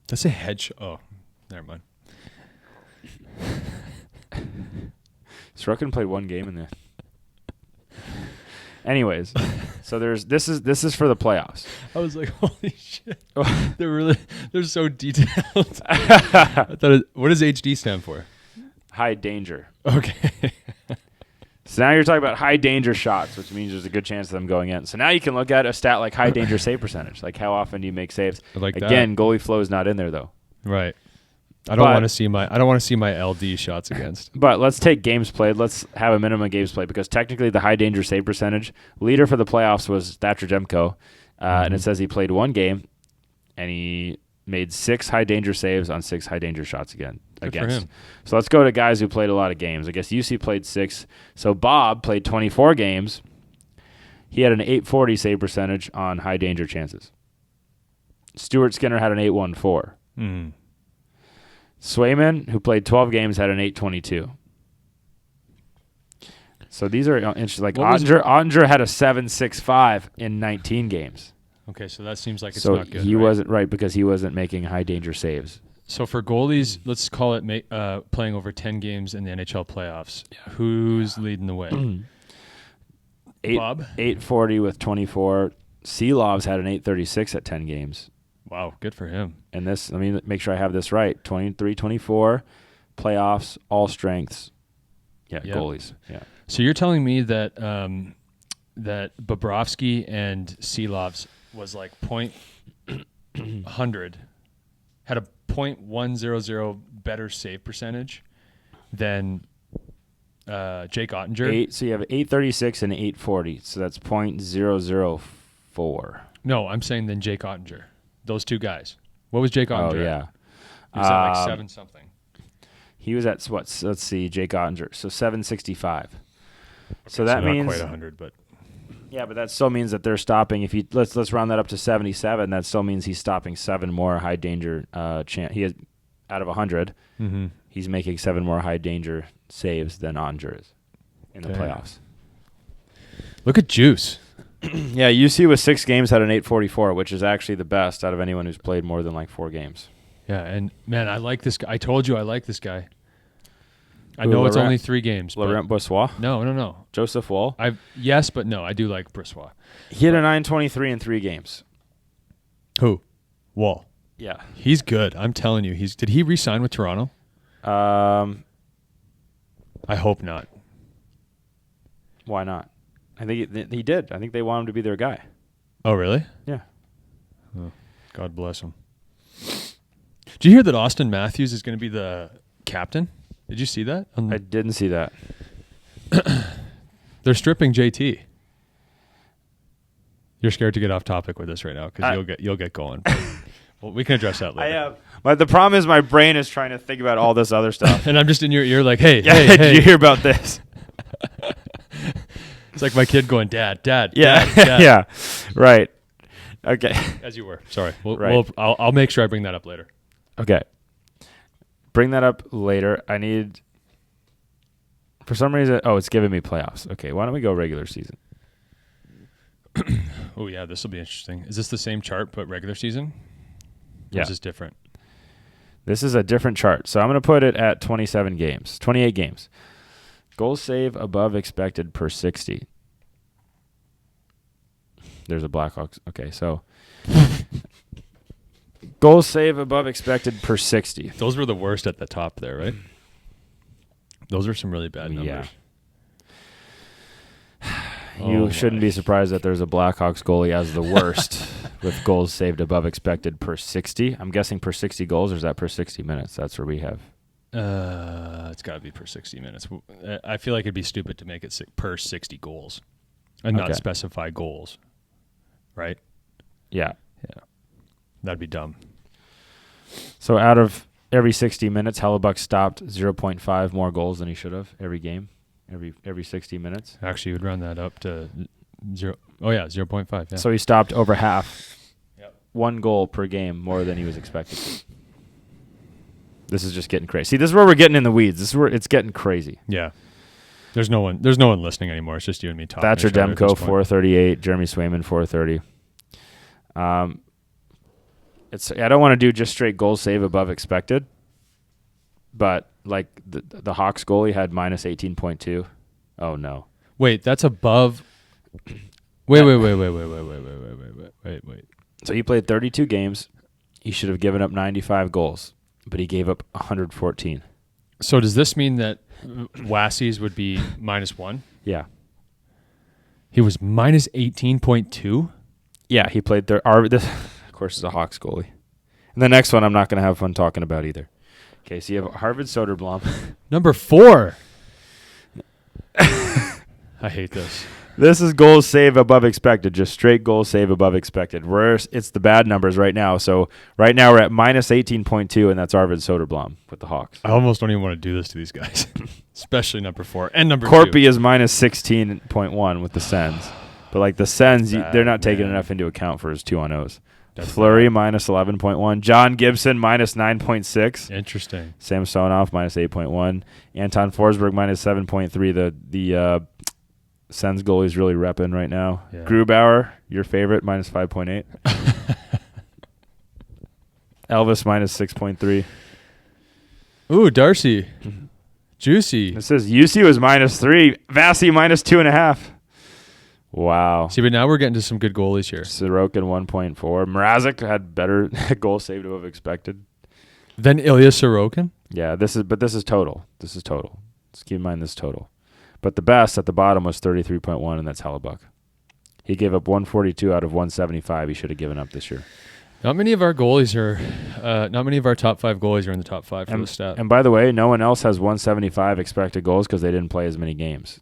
Let's say hedge. Oh, never mind. Sorokin played one game in there. Anyways, so this is for the playoffs. I was like, holy shit. They're so detailed. I thought what does HD stand for? High danger. Okay. So now you're talking about high danger shots, which means there's a good chance of them going in. So now you can look at a stat like high danger save percentage, like how often do you make saves? Again, goalie flow is not in there though. Right. I don't want to see my LD shots against. But let's take games played. Let's have a minimum games played because technically the high danger save percentage leader for the playoffs was Thatcher Demko, and it says he played one game and he made 6 high danger saves on 6 high danger shots against. For him. So let's go to guys who played a lot of games. I guess UC played 6. So Bob played 24 games. He had an 840 save percentage on high danger chances. Stuart Skinner had an 814. Mm. Swayman, who played 12 games, had an 822. So these are interesting. Like Ottinger had a 765 in 19 games. Okay, so that seems like it's not good. He wasn't right because he wasn't making high danger saves. So for goalies, let's call it playing over 10 games in the NHL playoffs. Who's leading the way? Bob? 840 with 24. Seelov's had an 836 at 10 games. Wow, good for him. And this, let me make sure I have this right. 23-24, playoffs, all strengths. Yeah, Yep. goalies. Yeah. So you're telling me that that Bobrovsky and Seelov's was like .100, had a .100 better save percentage than Jake Ottinger? So you have 836 and 840. So that's .004. No, I'm saying than Jake Ottinger. Those two guys. What was Jake Ottinger? Oh, yeah. He was at like 7 something. He was at what? Let's see, Jake Ottinger. So 765. Okay, so that not means quite 100, but yeah, but that still means that they're stopping. If you let's round that up to 77, that still means he's stopping 7 more high danger chance. He has out of 100. mm-hmm. He's making 7 more high danger saves than Ottinger is in the playoffs. Look at Juice. Yeah, UC with 6 games had an 844, which is actually the best out of anyone who's played more than like 4 games. Yeah, and man, I like this guy. I told you I like this guy. I Who, know it's Laurent- only 3 games. But Laurent Brossoit? no. Joseph Wall? Yes, but no. I do like Brossoit. He had a 923 in 3 games. Who? Wall. Yeah. He's good. I'm telling you. Did he re-sign with Toronto? I hope not. Why not? I think he did. I think they want him to be their guy. Oh, really? Yeah. Oh, God bless him. Did you hear that Austin Matthews is going to be the captain? Did you see that? I didn't see that. They're stripping JT. You're scared to get off topic with this right now because you'll get going. Well, we can address that later. I am. But the problem is my brain is trying to think about all this other stuff. And I'm just in your ear like, hey, Yeah, hey. did you hear about this? It's like my kid going, Dad. Yeah, Dad. yeah, right. Okay. As you were. Sorry. Right. I'll make sure I bring that up later. Okay. Bring that up later. I need, for some reason, it's giving me playoffs. Okay, why don't we go regular season? Oh, yeah, this will be interesting. Is this the same chart but regular season? Or Yeah. is this different? This is a different chart. So I'm going to put it at 28 games. Goals save above expected per 60. There's a Blackhawks. Okay, so goals save above expected per 60. Those were the worst at the top there, right? Those are some really bad numbers. You shouldn't be surprised that there's a Blackhawks goalie as the worst with goals saved above expected per 60. I'm guessing per 60 goals, or is that per 60 minutes? That's where we have. It's got to be per 60 minutes. I feel like it'd be stupid to make it per 60 goals and not specify goals, right? Yeah. Yeah. That'd be dumb. So out of every 60 minutes, Hellebuck stopped 0.5 more goals than he should have every game, every 60 minutes. Actually, you would round that up to 0. Oh, yeah, 0.5. Yeah. So he stopped over half. Yep. 1 goal per game more than he was expected to. This is just getting crazy. See, this is where we're getting in the weeds. This is where it's getting crazy. Yeah. There's no one listening anymore. It's just you and me talking. Thatcher Demko 438, Jeremy Swayman 430. I don't want to do just straight goal save above expected, but like the Hawks goalie had minus 18.2. Oh no. Wait, that's above. Wait. So he played 32 games. He should have given up 95 goals, but he gave up 114. So does this mean that Wassey's would be -1? Yeah. He was minus 18.2? Yeah, he played this, of course, is a Hawks goalie. And the next one I'm not going to have fun talking about either. Okay, so you have Harvard Soderblom. Number 4. I hate this. This is goals save above expected, just straight goals save above expected. It's the bad numbers right now. So right now we're at minus 18.2, and that's Arvid Soderblom with the Hawks. I almost don't even want to do this to these guys, especially number 4 and number 2. Corpy is minus 16.1 with the Sens. But like the Sens, they're not taking enough into account for his 2-on-0s. Fleury minus 11.1. John Gibson minus 9.6. Interesting. Sam Sonoff minus 8.1. Anton Forsberg minus 7.3. The Sens goalie's really repping right now. Yeah. Grubauer, your favorite, minus 5.8. Elvis minus 6.3. Ooh, Darcy. Juicy. It says UC was minus 3. Vasi minus 2.5. Wow. See, but now we're getting to some good goalies here. Sorokin 1.4. Mrazek had better goal saved above expected. Then Ilya Sorokin? Yeah, this is total. This is total. Just keep in mind this total. But the best at the bottom was 33.1, and that's Hellebuck. He gave up 142 out of 175 he should have given up this year. Not many of our goalies are, not many of our top 5 goalies are in the top 5 for the stat. And by the way, no one else has 175 expected goals because they didn't play as many games.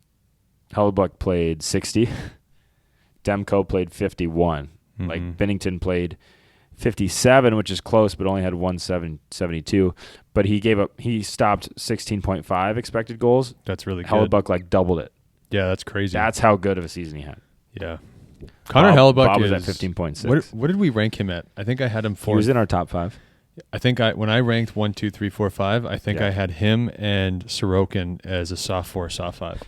Hellebuck played 60. Demko played 51. Mm-hmm. Like Binnington played 57, which is close, but only had 172. But he stopped 16.5 expected goals. That's really good. Hellebuck like doubled it. Yeah, that's crazy. That's how good of a season he had. Yeah. Connor Hellebuck Bob was at 15.6. What did we rank him at? I think I had him 4th. He was in our top 5. I think when I ranked 1, 2, 3, 4, 5, I think I had him and Sorokin as a soft 4, soft 5.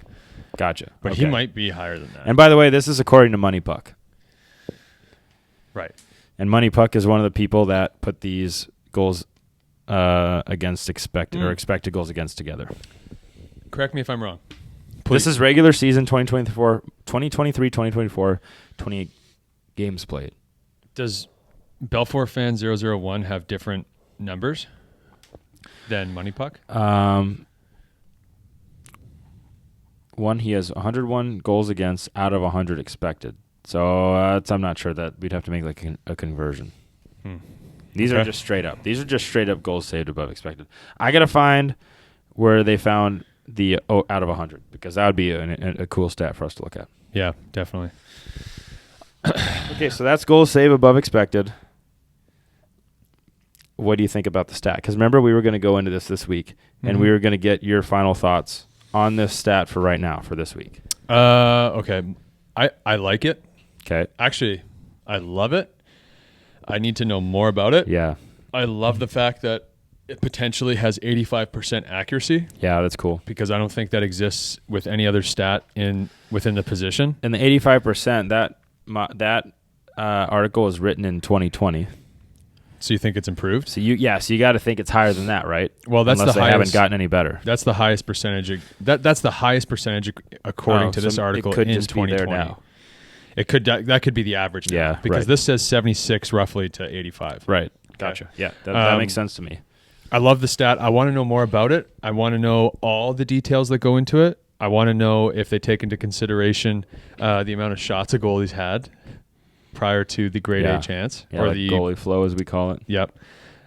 Gotcha. But he might be higher than that. And by the way, this is according to Money Puck. Right. And Money Puck is one of the people that put these goals against expected or expected goals against together. Correct me if I'm wrong. Please. This is regular season 2023, 2024, 28 games played. Does Belfour Fan 001 have different numbers than Money Puck? One, he has 101 goals against out of 100 expected. So I'm not sure that we'd have to make like a conversion. These are just straight up. These are just straight up goals saved above expected. I got to find where they found the out of 100 because that would be a cool stat for us to look at. Yeah, definitely. Okay, so that's goals saved above expected. What do you think about the stat? Because remember, we were going to go into this week, and we were going to get your final thoughts on this stat for right now for this week. Okay. I like it. Okay. Actually, I love it. I need to know more about it. Yeah. I love the fact that it potentially has 85% accuracy. Yeah, that's cool. Because I don't think that exists with any other stat within the position. And the 85%, that article was written in 2020. So you think it's improved? So you got to think it's higher than that, right? Well, that's unless the they highest, haven't gotten any better. That's the highest percentage. That's the highest percentage according to this article it could in just 2020. Be there now. It could that could be the average now. Yeah, because right. this says 76 roughly to 85. Right. Gotcha. Yeah, that makes sense to me. I love the stat. I want to know more about it. I want to know all the details that go into it. I want to know if they take into consideration the amount of shots a goalie's had prior to the grade A chance. Yeah, or like the goalie flow, as we call it. Yep.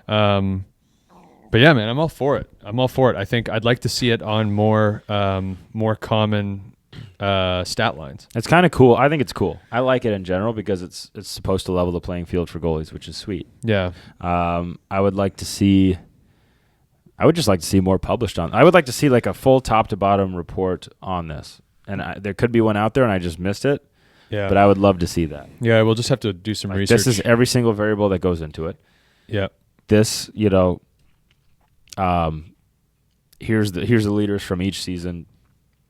But yeah, man, I'm all for it. I think I'd like to see it on more common stat lines. It's kind of cool. I think it's cool. I like it in general because it's supposed to level the playing field for goalies, which is sweet. Yeah. I would just like to see more published on. I would like to see like a full top to bottom report on this. And there could be one out there and I just missed it. Yeah. But I would love to see that. Yeah, we'll just have to do some research. This is every single variable that goes into it. Yeah. This, here's the leaders from each season,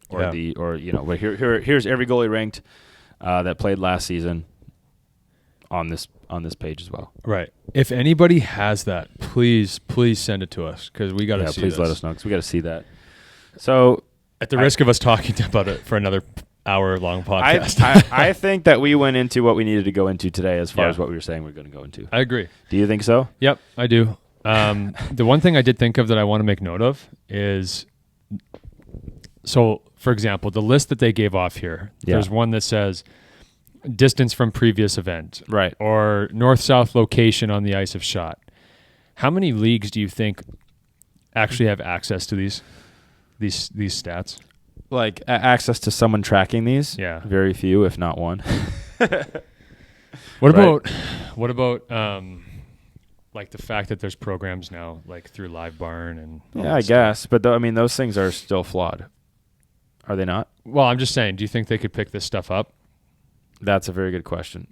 here's every goalie ranked that played last season on this page as well. Right. If anybody has that, please send it to us because we got to see. Please this. let us know because we got to see that. So, at the risk of us talking about it for another hour-long podcast, I think that we went into what we needed to go into today as far as what we were saying we're going to go into. I agree. Do you think so? Yep, I do. The one thing I did think of that I want to make note of is, so for example, the list that they gave off here, there's one that says distance from previous event, right, or north-south location on the ice of shot. How many leagues do you think actually have access to these stats? Like access to someone tracking these? Yeah, very few, if not one. What about like the fact that there's programs now like through Live Barn and I guess, but those things are still flawed. Are they not? Well, I'm just saying, do you think they could pick this stuff up? That's a very good question.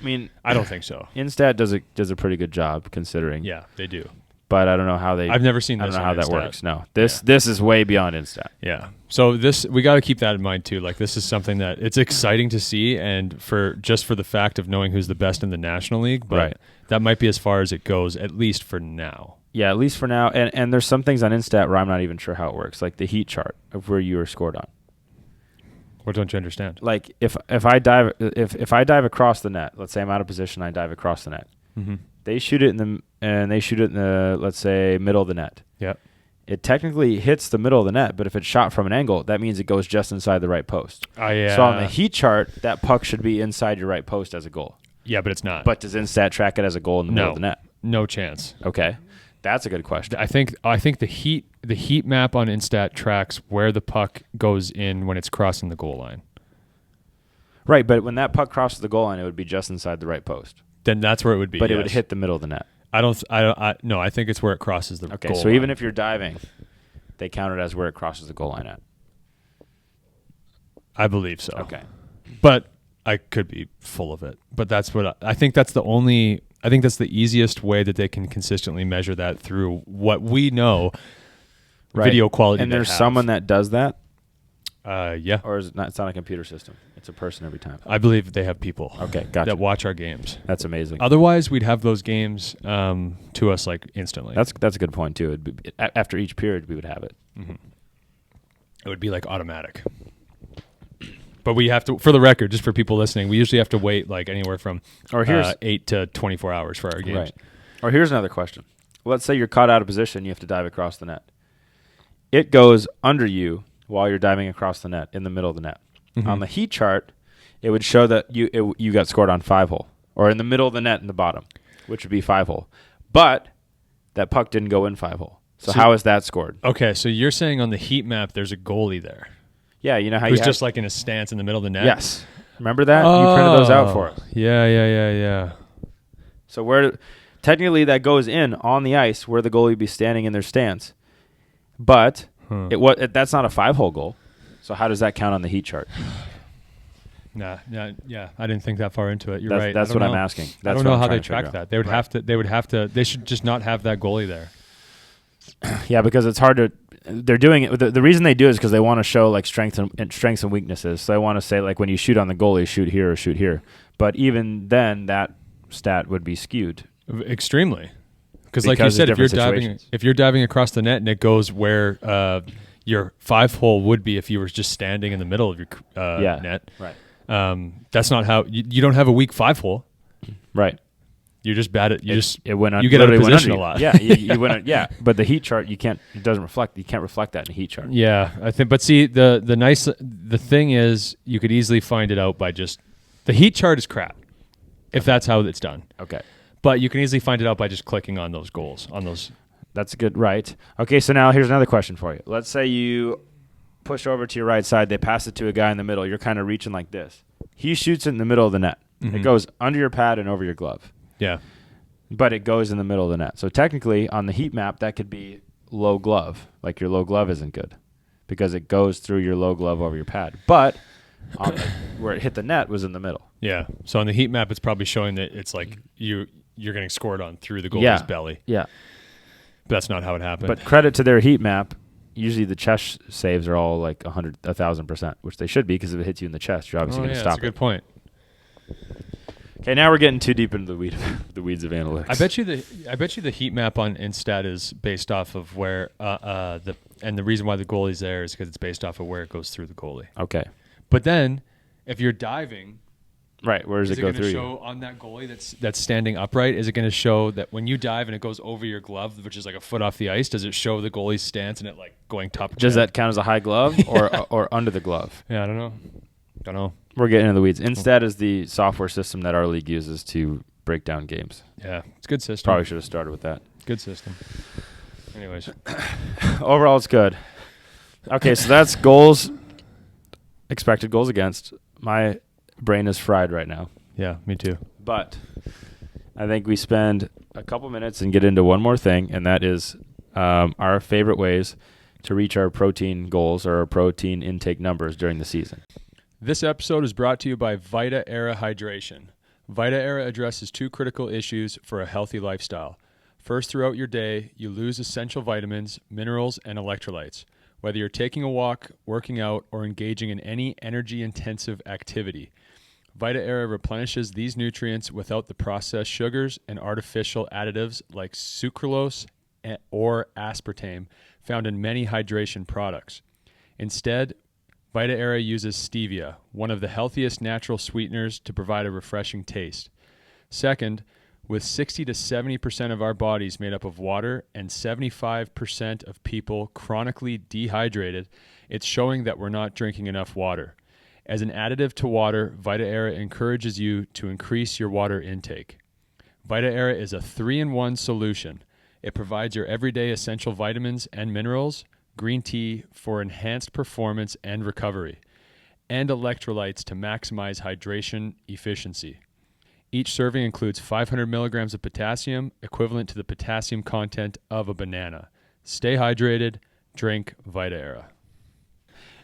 I don't think so. Instat does a pretty good job considering. Yeah, they do. but I don't know how they. I've never seen I this. don't know how on that Instat. works. No, this is way beyond Instat. Yeah. So we got to keep that in mind too. Like this is something that it's exciting to see, and for the fact of knowing who's the best in the National League. But Right. that might be as far as it goes, at least for now. Yeah, at least for now. And there's some things on Instat where I'm not even sure how it works, like the heat chart of where you were scored on. What don't you understand? Like if I dive across the net, let's say I'm out of position, I dive across the net. Mm-hmm. They shoot it in the let's say middle of the net. Yeah. It technically hits the middle of the net, but if it's shot from an angle, that means it goes just inside the right post. Yeah. So on the heat chart, that puck should be inside your right post as a goal. Yeah, but it's not. But does Instat track it as a goal in the middle of the net? No chance. Okay. That's a good question. I think the heat map on Instat tracks where the puck goes in when it's crossing the goal line. Right, but when that puck crosses the goal line, it would be just inside the right post. Then that's where it would be. But it would hit the middle of the net. No, I think it's where it crosses the Okay, goal so line. even if you're diving, they count it as where it crosses the goal line at. I believe so. Okay. But I could be full of it. But that's what I think that's the easiest way that they can consistently measure that through what we know video quality. And there's someone that does that? Yeah. Or is it not? It's not a computer system. It's a person every time. I believe they have people that watch our games. That's amazing. Otherwise, we'd have those games to us like instantly. That's a good point too. It'd be, after each period, we would have it. Mm-hmm. It would be like automatic. But we have to, for the record, just for people listening, we usually have to wait like anywhere from 8 to 24 hours for our games. Right. Or here's another question. Let's say you're caught out of position. You have to dive across the net. It goes under you while you're diving across the net in the middle of the net. Mm-hmm. On the heat chart, it would show that you got scored on 5-hole or in the middle of the net in the bottom, which would be 5-hole. But that puck didn't go in 5-hole. So how is that scored? Okay, so you're saying on the heat map there's a goalie there. Yeah, you know how who's just like in a stance in the middle of the net? Yes. Remember that? You printed those out for us. Yeah. So technically that goes in on the ice where the goalie would be standing in their stance. But that's not a 5-hole goal. So how does that count on the heat chart? Yeah, I didn't think that far into it. You're right. That's what I'm asking. I don't know how they track that. They would have to. They should just not have that goalie there. Yeah, because it's hard to. They're doing it. The reason they do it is because they want to show like strengths and weaknesses. So they want to say like when you shoot on the goalie, shoot here or shoot here. But even then, that stat would be skewed extremely. Because like you said, if you're diving across the net and it goes where your 5-hole would be if you were just standing in the middle of your net. Right. That's not how you don't have a weak 5-hole. Right. You're just bad at you get out of position a lot. Yeah, you win. Yeah, but the heat chart it doesn't reflect. You can't reflect that in a heat chart. Yeah, I think. But see, the thing is, you could easily find it out by just the heat chart is crap if that's how it's done. Okay. But you can easily find it out by just clicking on those goals on those. That's good. Right. Okay. So now here's another question for you. Let's say you push over to your right side. They pass it to a guy in the middle. You're kind of reaching like this. He shoots it in the middle of the net. Mm-hmm. It goes under your pad and over your glove. Yeah. But it goes in the middle of the net. So technically, on the heat map, that could be low glove. Like your low glove isn't good because it goes through your low glove over your pad. But where it hit the net was in the middle. Yeah. So on the heat map, it's probably showing that it's like you're getting scored on through the goalie's belly. Yeah. But that's not how it happened. But credit to their heat map. Usually the chest saves are all like 1,000%, which they should be because if it hits you in the chest, you're obviously going to stop it. That's a good point. Okay, now we're getting too deep into the weeds of analytics. I bet you the heat map on Instat is based off of where the reason why the goalie's there is because it's based off of where it goes through the goalie. Okay. But then, if you're diving, right, where does it go through? Is it going to show on that goalie that's standing upright? Is it going to show that when you dive and it goes over your glove, which is like a foot off the ice? Does it show the goalie's stance and it like going top? Does that count as a high glove or under the glove? Yeah, I don't know. We're getting into the weeds. Instat is the software system that our league uses to break down games. Yeah, it's a good system. Probably should have started with that. Good system. Anyways. Overall, it's good. Okay, so that's goals, expected goals against. My brain is fried right now. Yeah, me too. But I think we spend a couple minutes and get into one more thing, and that is our favorite ways to reach our protein goals or our protein intake numbers during the season. This episode is brought to you by Vita Era Hydration. Vita Era addresses two critical issues for a healthy lifestyle. First, throughout your day, you lose essential vitamins, minerals, and electrolytes. Whether you're taking a walk, working out, or engaging in any energy-intensive activity, VitaAera replenishes these nutrients without the processed sugars and artificial additives like sucralose or aspartame found in many hydration products. Instead, VitaAera uses stevia, one of the healthiest natural sweeteners, to provide a refreshing taste. Second, with 60 to 70% of our bodies made up of water and 75% of people chronically dehydrated, it's showing that we're not drinking enough water. As an additive to water, VitaAera encourages you to increase your water intake. VitaAera is a 3-in-1 solution. It provides your everyday essential vitamins and minerals, green tea for enhanced performance and recovery, and electrolytes to maximize hydration efficiency. Each serving includes 500 milligrams of potassium, equivalent to the potassium content of a banana. Stay hydrated. Drink VitaAera.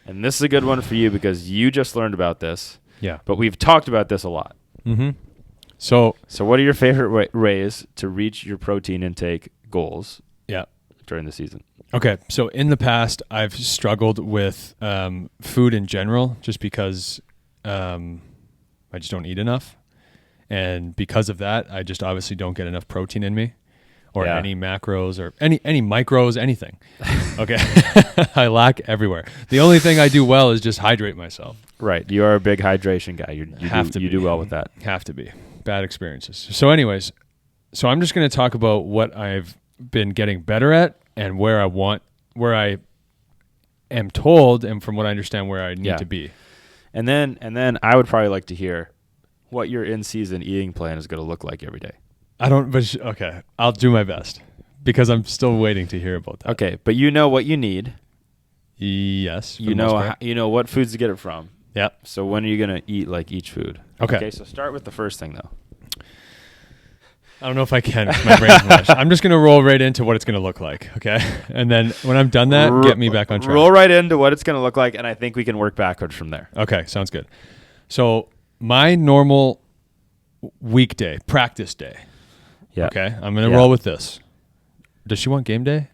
And this is a good one for you because you just learned about this. Yeah. But we've talked about this a lot. Mm-hmm. So what are your favorite ways to reach your protein intake goals during the season? Okay, so in the past, I've struggled with food in general just because I just don't eat enough. And because of that, I just obviously don't get enough protein in me or any macros or any micros, anything. Okay, I lack everywhere. The only thing I do well is just hydrate myself. Right, you are a big hydration guy. You do well with that. Have to be. Bad experiences. So anyways, I'm just going to talk about what I've been getting better at and where I am told, and from what I understand, where I need to be. And then I would probably like to hear what your in-season eating plan is going to look like every day. Okay, I'll do my best because I'm still waiting to hear about that. Okay, but you know what you need. Yes. You know what foods to get it from. Yep. So when are you going to eat like each food? Okay, so start with the first thing though. I don't know if I can. My brain's mush. I'm just going to roll right into what it's going to look like, okay? And then when I'm done that, get me back on track. Roll right into what it's going to look like, and I think we can work backwards from there. Okay, sounds good. So my normal weekday, practice day, okay? I'm going to roll with this. Does she want game day?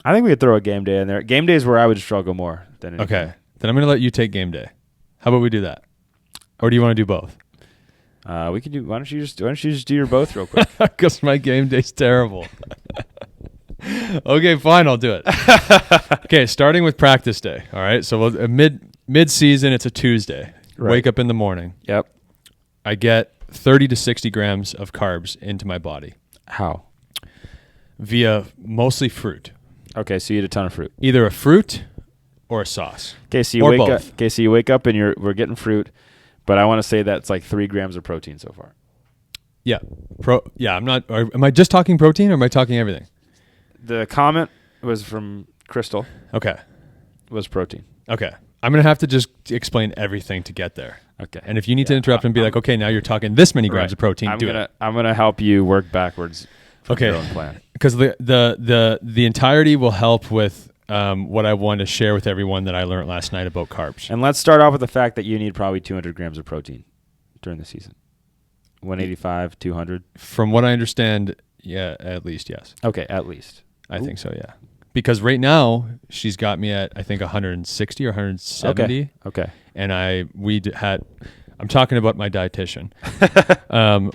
I think we could throw a game day in there. Game day is where I would struggle more than anything. Okay, then I'm going to let you take game day. How about we do that? Or do you want to do both? We can do. Why don't you just do your both real quick? Because my game day's terrible. Okay, fine, I'll do it. Okay, starting with practice day. All right, so mid season, it's a Tuesday. Right. Wake up in the morning. Yep. I get 30 to 60 grams of carbs into my body. How? Via mostly fruit. Okay, so you eat a ton of fruit. Either a fruit or a sauce. Okay, so you wake up. Okay, so you wake up and we're getting fruit. But I want to say that's like 3 grams of protein so far. Yeah. I'm not. Am I just talking protein or am I talking everything? The comment was from Crystal. Okay. Was protein. Okay. I'm going to have to just explain everything to get there. Okay. And if you need to interrupt and be like, okay, now you're talking this many grams of protein, I'm going to help you work backwards from your own plan. Because the entirety will help with what I want to share with everyone that I learned last night about carbs. And let's start off with the fact that you need probably 200 grams of protein during the season. 185, 200? From what I understand, yeah, at least, yes. Okay, at least. I think so, yeah. Because right now, she's got me at, I think, 160 or 170. Okay. And I'm talking about my dietitian.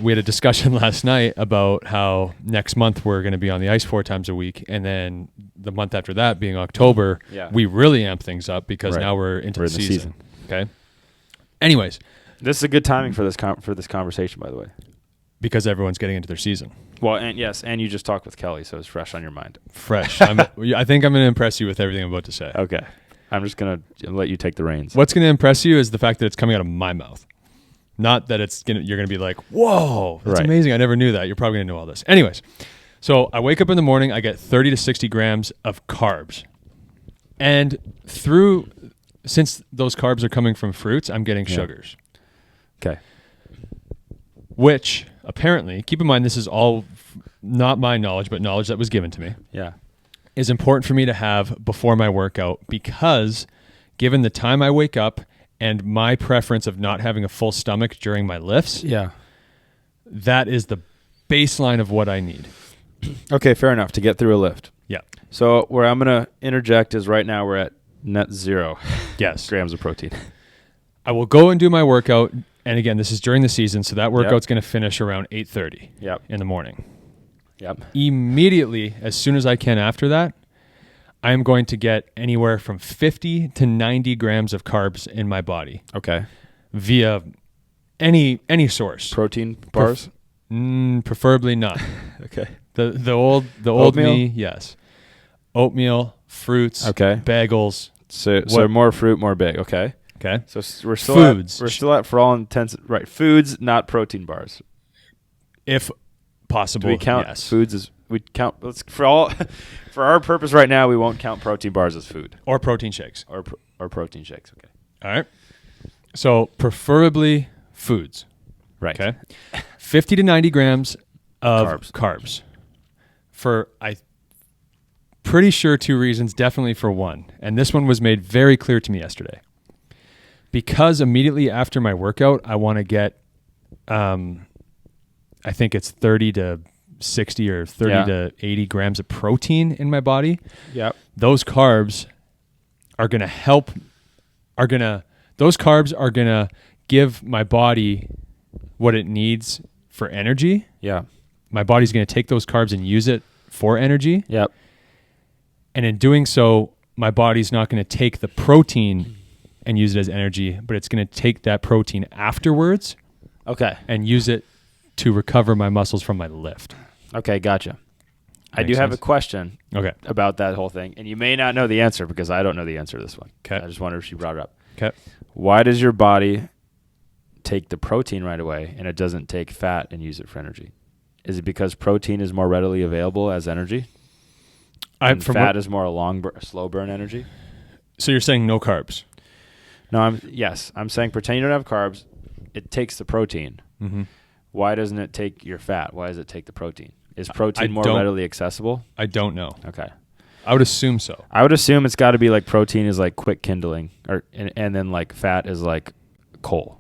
We had a discussion last night about how next month we're going to be on the ice 4 times a week. And then the month after that, being October, we really amp things up because now we're into the season. Okay. Anyways. This is a good timing for this conversation, by the way. Because everyone's getting into their season. Well, and you just talked with Kelly, so it's fresh on your mind. Fresh. I think I'm going to impress you with everything I'm about to say. Okay. I'm just going to let you take the reins. What's going to impress you is the fact that it's coming out of my mouth. Not that you're going to be like, whoa, that's amazing. I never knew that. You're probably going to know all this. Anyways, so I wake up in the morning. I get 30 to 60 grams of carbs. And since those carbs are coming from fruits, I'm getting sugars. Okay. Which apparently, keep in mind, this is all not my knowledge, but knowledge that was given to me. Yeah. Is important for me to have before my workout because given the time I wake up and my preference of not having a full stomach during my lifts, that is the baseline of what I need. Okay, fair enough. To get through a lift. Yeah. So where I'm going to interject is right now we're at net 0 Yes. grams of protein. I will go and do my workout. And again, this is during the season, so that workout's going to finish around 8:30 in the morning. Yep. Immediately, as soon as I can after that, I am going to get anywhere from 50 to 90 grams of carbs in my body. Okay. Via any source. Protein bars? Preferably not. Okay. The old Oatmeal? me, yes. Oatmeal, fruits, Okay. bagels. So more fruit, more big. Okay. Okay. So we're still Foods. We're still at, for all intents, right? Foods, not protein bars. If possible, Do we count yes. foods as we count? Let's for our purpose right now, we won't count protein bars as food Or protein shakes. or protein shakes. Okay. All right. So preferably foods. Right. Okay. 50 to 90 grams of carbs. For pretty sure 2 reasons, definitely for one. And this one was made very clear to me yesterday. Because immediately after my workout, I want to get, I think it's 30 to 60 or 30 to 80 grams of protein in my body. Yep. Those carbs are going to give my body what it needs for energy. Yeah. My body's going to take those carbs and use it for energy. Yep. And in doing so, my body's not going to take the protein and use it as energy, but it's going to take that protein afterwards. Okay. And use it to recover my muscles from my lift. Okay, gotcha. I do Makes have sense? a question about that whole thing, and you may not know the answer because I don't know the answer to this one. Okay. I just wonder if she brought it up. Okay. Why does your body take the protein right away and it doesn't take fat and use it for energy? Is it because protein is more readily available as energy? And fat is more a slow burn energy? So you're saying no carbs? No, I'm saying pretend you don't have carbs. It takes the protein. Mm-hmm. Why doesn't it take your fat? Why does it take the protein? Is protein more readily accessible? I don't know. Okay. I would assume so. I would assume it's got to be like protein is like quick kindling, and then like fat is like coal.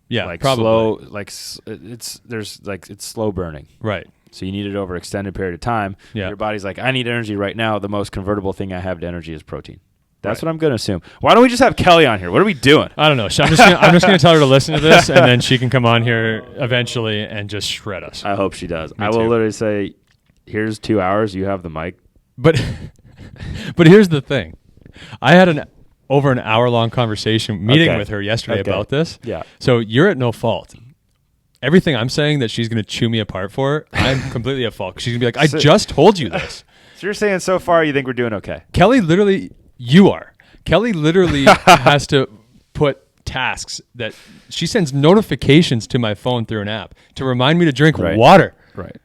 Yeah, like probably. Slow, like it's slow burning. Right. So you need it over an extended period of time. Yeah. Your body's like, I need energy right now. The most convertible thing I have to energy is protein. That's what I'm going to assume. Why don't we just have Kelly on here? What are we doing? I don't know. I'm just going to tell her to listen to this, and then she can come on here eventually and just shred us. I hope she does. Me I will too. literally say, here's 2 hours. You have the mic. But here's the thing. I had over an hour-long meeting with her yesterday about this. Yeah. So you're at no fault. Everything I'm saying that she's going to chew me apart for, I'm completely at fault. 'Cause she's going to be like, I just told you this. So you're saying so far you think we're doing okay? Kelly literally has to put tasks that she sends notifications to my phone through an app to remind me to drink water. Right.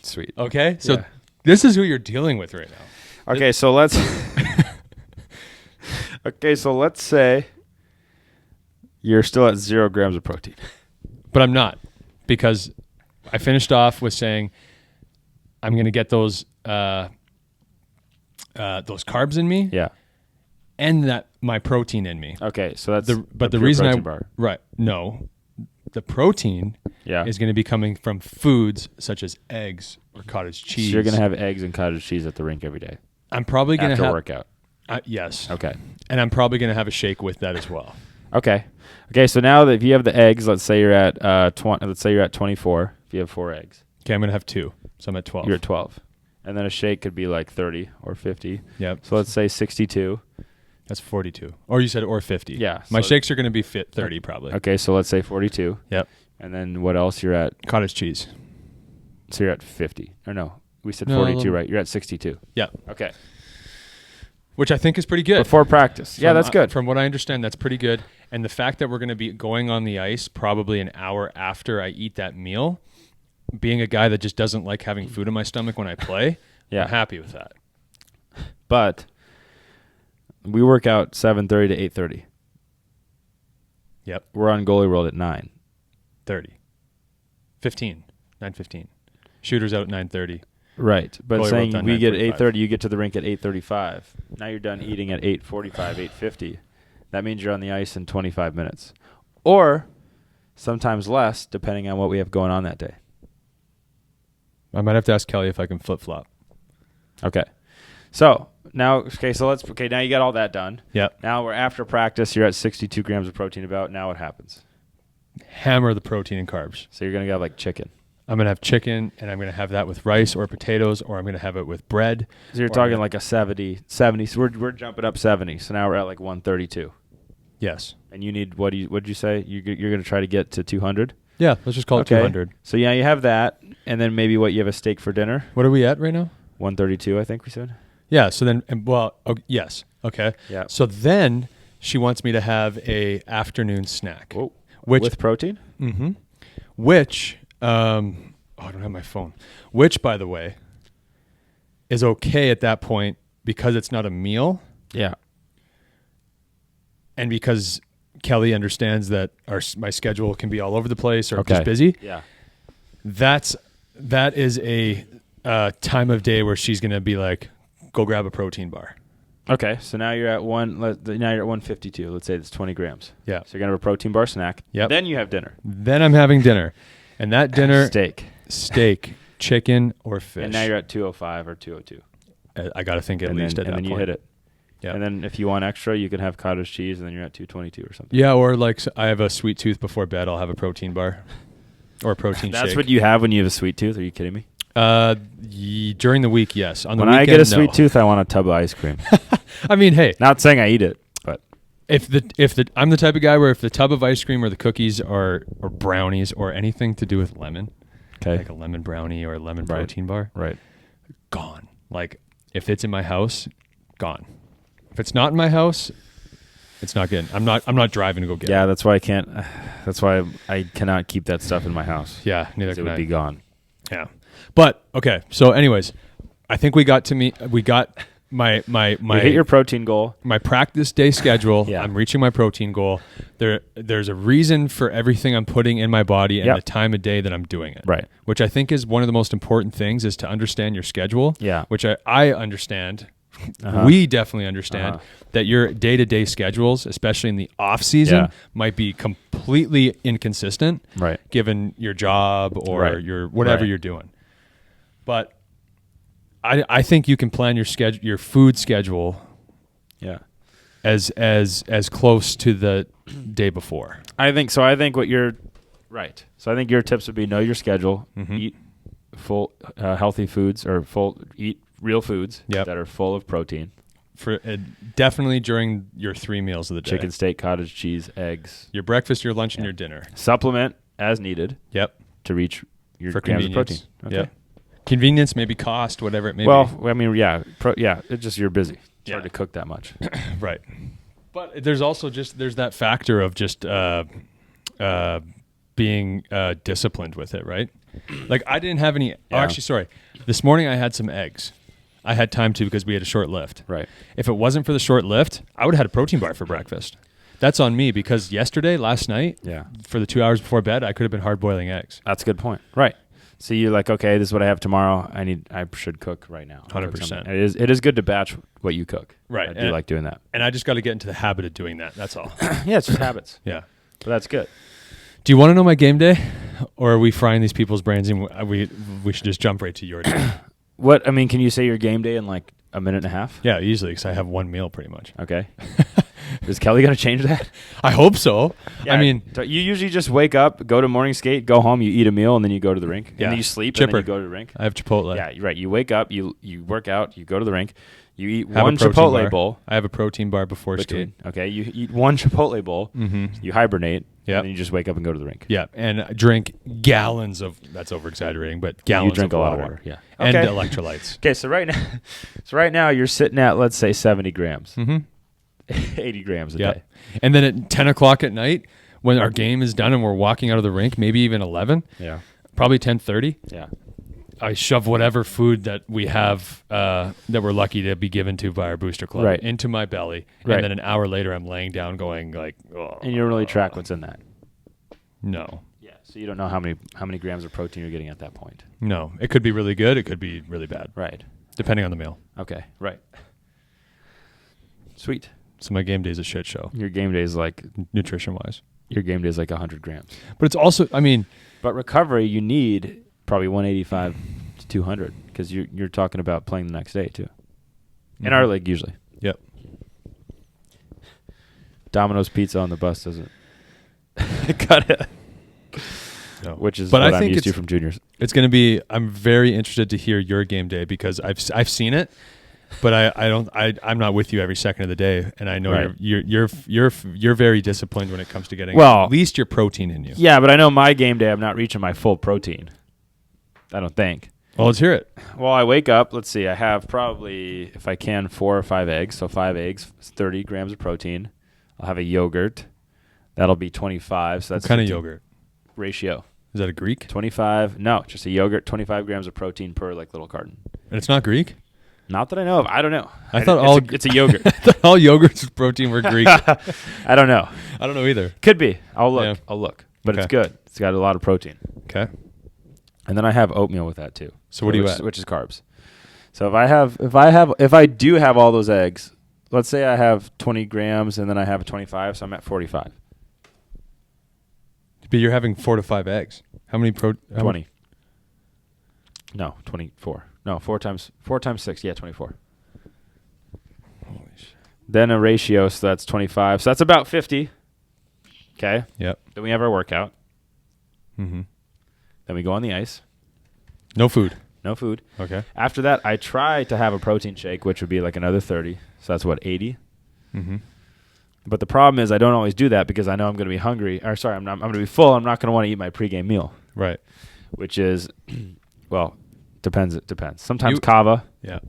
Sweet. Okay? So this is who you're dealing with right now. Okay, so let's say you're still at 0 grams of protein. But I'm not, because I finished off with saying I'm going to get those carbs in me. Yeah. And my protein in me. Okay, so that's the reason bar. the protein Yeah. is going to be coming from foods such as eggs or cottage cheese. So you're going to have eggs and cottage cheese at the rink every day. I'm probably going to have after workout. Yes. Okay. And I'm probably going to have a shake with that as well. Okay. Okay. So now that if you have the eggs, let's say you're at let's say you're at 24. If you have 4 eggs. Okay, I'm going to have 2, so I'm at 12. You're at 12, and then a shake could be like 30 or 50. Yep. So let's say 62. That's 42. Or you said or 50. Yeah. My shakes are going to be 30 probably. Okay. So let's say 42. Yep. And then what else? You're at cottage cheese. So you're at 50. Or no, we said No, 42, right? You're at 62. Yeah. Okay. Which I think is pretty good. Before practice. Yeah, that's good. From what I understand, that's pretty good. And the fact that we're going to be going on the ice probably an hour after I eat that meal, being a guy that just doesn't like having food in my stomach when I play, I'm happy with that. But we work out 7:30 to 8:30. Yep. We're on Goalie World at 9. 9:15. Shooters out at 9:30. Right. But Goalie saying World we get 9:45. 8:30, you get to the rink at 8:35. Now you're done eating at 8:45, 8:50. That means you're on the ice in 25 minutes. Or sometimes less, depending on what we have going on that day. I might have to ask Kelly if I can flip flop. Okay. So now now you got all that done. Yep. Now we're after practice. You're at 62 grams of protein about. Now what happens? Hammer the protein and carbs. So you're going to have like chicken. I'm going to have chicken, and I'm going to have that with rice or potatoes, or I'm going to have it with bread. So you're talking like a 70. So we're jumping up 70. So now we're at like 132. Yes. And you need, what did you say? You're going to try to get to 200? Yeah, let's just call it 200. So yeah, you have that, and then maybe you have a steak for dinner? What are we at right now? 132, I think we said. Yeah, so then, yes. Okay. Yeah. So then she wants me to have a afternoon snack. Whoa. Which, with protein? Mm-hmm. Which, I don't have my phone. Which, by the way, is okay at that point because it's not a meal. Yeah. And because Kelly understands that my schedule can be all over the place or just busy. Yeah. That is a time of day where she's going to be like, go grab a protein bar. Okay, so now you're at 152. Let's say it's 20 grams. Yeah. So you're going to have a protein bar snack. Yep. Then you have dinner. Then I'm having dinner. And that dinner... Steak, chicken, or fish. And now you're at 205 or 202. I got to think at least at that point. And then you hit it. Yeah. And then if you want extra, you can have cottage cheese, and then you're at 222 or something. Yeah, or like I have a sweet tooth before bed, I'll have a protein bar or a protein shake. That's what you have when you have a sweet tooth? Are you kidding me? During the week, yes. On the when weekend, I get a sweet tooth, I want a tub of ice cream. I mean, hey. Not saying I eat it, but if I'm the type of guy where if the tub of ice cream or the cookies or brownies or anything to do with lemon, like a lemon brownie or a lemon protein bar, gone. Like if it's in my house, gone. If it's not in my house, it's not good. I'm not driving to go get it. Yeah, that's why I can't. That's why I cannot keep that stuff in my house. Yeah, neither can I. It would be gone. Yeah, but okay. So, anyways, I think we got my you hit your protein goal. My practice day schedule. Yeah. I'm reaching my protein goal. There's a reason for everything I'm putting in my body and the time of day that I'm doing it. Right. Which I think is one of the most important things is to understand your schedule. Yeah. Which I understand. We definitely understand that your day-to-day schedules, especially in the off season, might be completely inconsistent, given your job or your whatever you're doing. But I think you can plan your food schedule, as close to the day before. I think so. I think So I think your tips would be know your schedule, eat full healthy foods eat real foods that are full of protein. For definitely during your 3 meals of the day. Chicken, steak, cottage cheese, eggs. Your breakfast, your lunch, and your dinner. Supplement as needed. Yep. To reach your for grams of protein. Okay. Yep. Convenience, maybe cost, whatever it may be. Well, I mean, it's just you're busy. It's hard to cook that much. Right. But there's also there's that factor of just being disciplined with it, right? Like I didn't have any. Oh, actually, sorry. This morning I had some eggs. I had time to because we had a short lift. Right. If it wasn't for the short lift, I would have had a protein bar for breakfast. That's on me because last night, for the 2 hours before bed, I could have been hard boiling eggs. That's a good point. Right. So you're like, okay, this is what I have tomorrow. I should cook right now. 100%. It is good to batch what you cook. Right. I do like doing that. And I just got to get into the habit of doing that. That's all. Yeah, it's just habits. Yeah. But that's good. Do you want to know my game day, or are we frying these people's brains and we should just jump right to your day? Can you say your game day in like a minute and a half? Yeah, easily, because I have one meal pretty much. Okay. Is Kelly going to change that? I hope so. Yeah, you usually just wake up, go to morning skate, go home, you eat a meal, and then you go to the rink. Yeah. And then you sleep, Chipper. and then you go to the rink. I have Chipotle. Yeah, you're right. You wake up, you work out, you go to the rink, you eat have one Chipotle bowl. I have a protein bar before skate. Okay, you eat one Chipotle bowl, you hibernate, and then you just wake up and go to the rink. Yeah, and drink gallons of, that's over-exagging, but gallons drink of a water. lot of water. Yeah. And Okay. electrolytes. Okay, so right now you're sitting at, let's say, 70 grams. 80 grams a day. And then at 10 o'clock at night, when our game is done and we're walking out of the rink, maybe even 11, probably 10:30, I shove whatever food that we have that we're lucky to be given to by our booster club into my belly. And then an hour later, I'm laying down going like, oh. And you don't really track what's in that. No. Yeah, so you don't know how many grams of protein you're getting at that point. No. It could be really good. It could be really bad. Right. Depending on the meal. Okay, right. Sweet. So my game day is a shit show. Your game day is like... Nutrition-wise. Your game day is like 100 grams. But it's also, But recovery, you need probably 185 200 because you're talking about playing the next day too. In our league, usually. Yep. Domino's Pizza on the bus doesn't cut it. No. Which is but what I I'm think used to from juniors. It's going to be. I'm very interested to hear your game day because I've seen it, but I'm not with you every second of the day, and I know Right. you're very disciplined when it comes to getting Well, at least your protein in you. Yeah, but I know my game day I'm not reaching my full protein. I don't think. Well, let's hear it. Well, I wake up. Let's see. I have probably, if I can, 4 or 5 eggs. So 5 eggs, 30 grams of protein. I'll have a yogurt. That'll be 25. So that's What kind of 50 yogurt? ratio. Is that a Greek? 25. No, just a yogurt. 25 grams of protein per little carton. And it's not Greek? Not that I know of. I don't know. I thought it's a yogurt. I thought all yogurts with protein were Greek. I don't know. I don't know either. Could be. I'll look. Yeah. I'll look. But Okay. it's good. It's got a lot of protein. Okay. And then I have oatmeal with that too. So what do you which, add? Which is carbs. So if I do have all those eggs, let's say I have 20 grams and then I have 25, so I'm at 45. But you're having 4 to 5 eggs. How many 20. No, 24. No, 4 times 6. Yeah, 24. Holy shit. Then a ratio, so that's 25. So that's about 50. Okay. Yep. Then we have our workout. Mm-hmm. Then we go on the ice. No food. No food. Okay. After that, I try to have a protein shake, which would be like another 30. So that's what, 80? Mm-hmm. But the problem is I don't always do that because I know I'm going to be hungry. Or sorry, I'm going to be full. I'm not going to want to eat my pregame meal. Right. Which is, well, depends. It depends. Sometimes kava. Yeah.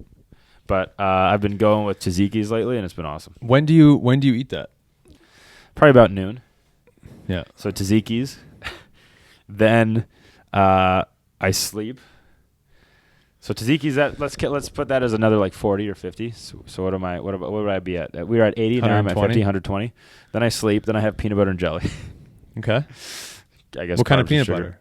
But I've been going with tzatziki's lately, and it's been awesome. When do you eat that? Probably about noon. Yeah. So tzatziki's. Then I sleep. So tzatziki's let's put that as another like 40 or 50. So what would I be at? We were at 80. Now I'm at 50, 120. Then I sleep. Then I have peanut butter and jelly. Okay. I guess. What kind of carbs and peanut sugar. butter?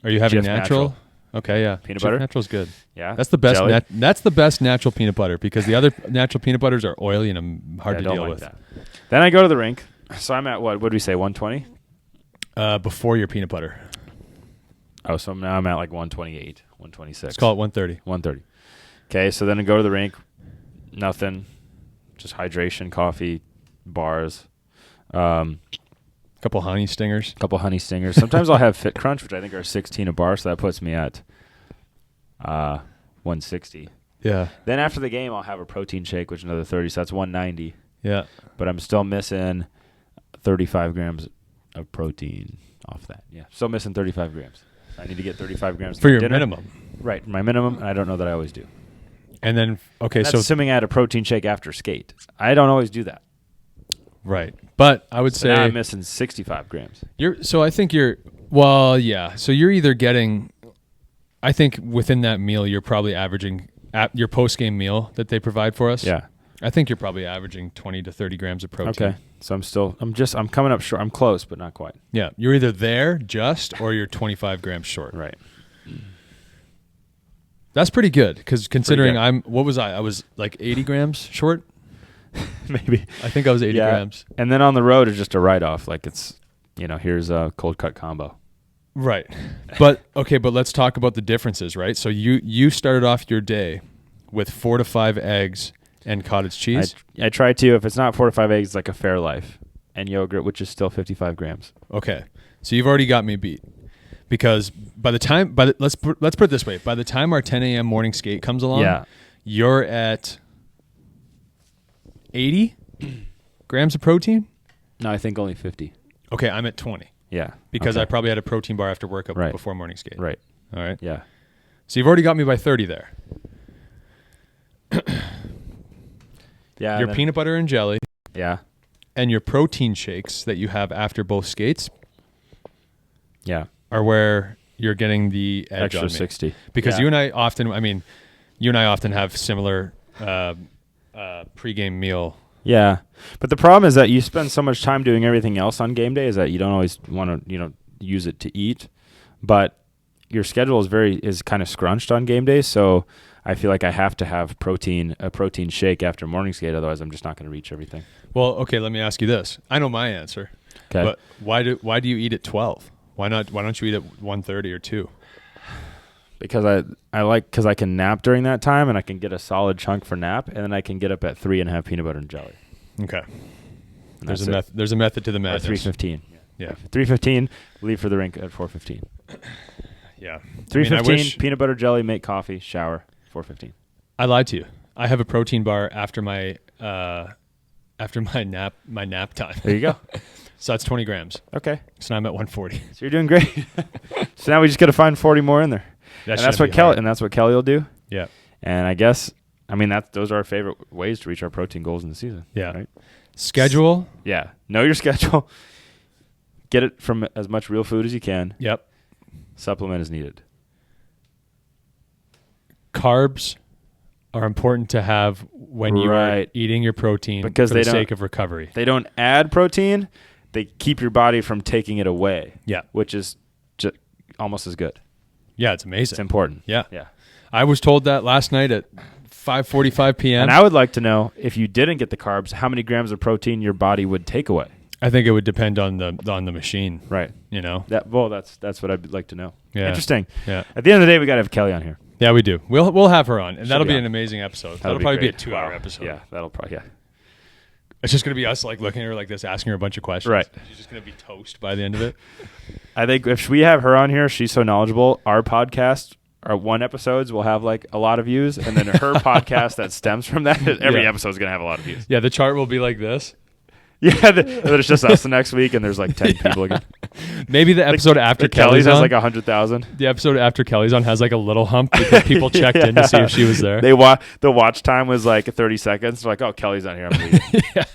Are you having Jif natural? Okay, yeah. Peanut Jif butter? Natural's good. Yeah. That's the best. Jelly? That's the best natural peanut butter because the other natural peanut butters are oily and hard Yeah, to don't deal like with. that. Then I go to the rink. So I'm at what? What did we say? 120. Before your peanut butter, Oh, so now I'm at like 128, 126. let's call it 130. 130. Okay, so then I go to the rink. Nothing. Just hydration, coffee, bars. Couple honey stingers. Couple honey stingers. Sometimes I'll have Fit Crunch, which I think are 16 a bar, so that puts me at 160. Yeah. Then after the game, I'll have a protein shake, which is another 30, so that's 190. Yeah. But I'm still missing 35 grams of protein off that. Yeah, still missing 35 grams. I need to get 35 grams For your dinner. minimum. Right, my minimum, and I don't know that I always do. And then okay, That's so assuming I had a protein shake after skate. I don't always do that. right. But I would So say now I'm missing 65 grams. I think you're well, yeah. So you're either getting I think within that meal you're probably averaging at your post-game meal that they provide for us. Yeah. I think you're probably averaging 20 to 30 grams of protein. Okay. So I'm coming up short. I'm close, but not quite. Yeah, you're either there just or you're 25 grams short. Right. That's pretty good because considering good. I was like 80 grams short. Maybe. I think I was 80 grams. And then on the road is just a write-off. Like it's, here's a cold cut combo. Right. But let's talk about the differences, right? So you started off your day with 4 to 5 eggs and cottage cheese. I try to. If it's not 4 to 5 eggs, it's like a Fairlife and yogurt, which is still 55 grams. Okay. So you've already got me beat. Because let's put it this way. By the time our 10 a.m. morning skate comes along, you're at 80 grams of protein? No, I think only 50. Okay, I'm at 20. Yeah. Because okay. I probably had a protein bar after workout Right. before morning skate. Right. All right. Yeah. So you've already got me by 30 there. Yeah. Your peanut butter and jelly Yeah. and your protein shakes that you have after both skates Yeah. are where you're getting the edge Extra on me. 60. Because Yeah. you and I often have similar pregame meal. Yeah. But the problem is that you spend so much time doing everything else on game day is that you don't always want to, use it to eat. But your schedule is kind of scrunched on game day, so I feel like I have to have a protein shake after morning skate, otherwise I'm just not going to reach everything. Well, okay, let me ask you this. I know my answer. Okay. But why do you eat at 12? Why don't you eat at 1:30 or 2? because I can nap during that time, and I can get a solid chunk for nap, and then I can get up at 3 and a half peanut butter and jelly. Okay. And There's a method to the Or madness. 3:15. Yeah. 3:15. Leave for the rink at 4:15. Yeah. 3:15. Peanut butter jelly. Make coffee. Shower. 4:15. I lied to you. I have a protein bar after my nap time. There you go. So that's 20 grams. Okay. So now I'm at 140. So you're doing great. So now we just got to find 40 more in there. That And that's what shouldn't be hard. Kelly. And that's what Kelly will do. Yeah. And I guess, those are our favorite ways to reach our protein goals in the season. Yeah. Right? Schedule. Yeah. Know your schedule. Get it from as much real food as you can. Yep. Supplement is needed. Carbs are important to have when you are Right. eating your protein Because for they the don't- sake of recovery. They don't add protein. They keep your body from taking it away. Yeah. Which is almost as good. Yeah, it's amazing. It's important. Yeah. Yeah. I was told that last night at 5:45 p.m. And I would like to know, if you didn't get the carbs, how many grams of protein your body would take away. I think it would depend on the machine. Right. You know. That's what I'd like to know. Yeah. Interesting. Yeah. At the end of the day, we got to have Kelly on here. Yeah, we do. We'll have her on, and that'll be be on. an amazing episode. That'll That'll probably be a great. 2-hour Wow. episode. Yeah, that'll probably, yeah. It's just gonna be us like looking at her like this, asking her a bunch of questions. Right. She's just gonna be toast by the end of it. I think if we have her on here, she's so knowledgeable. Our podcast, our one episodes will have like a lot of views, and then her podcast that stems from that, every Yeah. episode is going to have a lot of views. Yeah, the chart will be like this. Yeah, there's just us the next week, and there's like 10 people again. Maybe the episode after Kelly's Kelly's has on, like 100,000. the episode after Kelly's on has like a little hump because people checked in to see if she was there. The watch time was like 30 seconds. They're like, oh, Kelly's on here. I'm leaving. Yeah.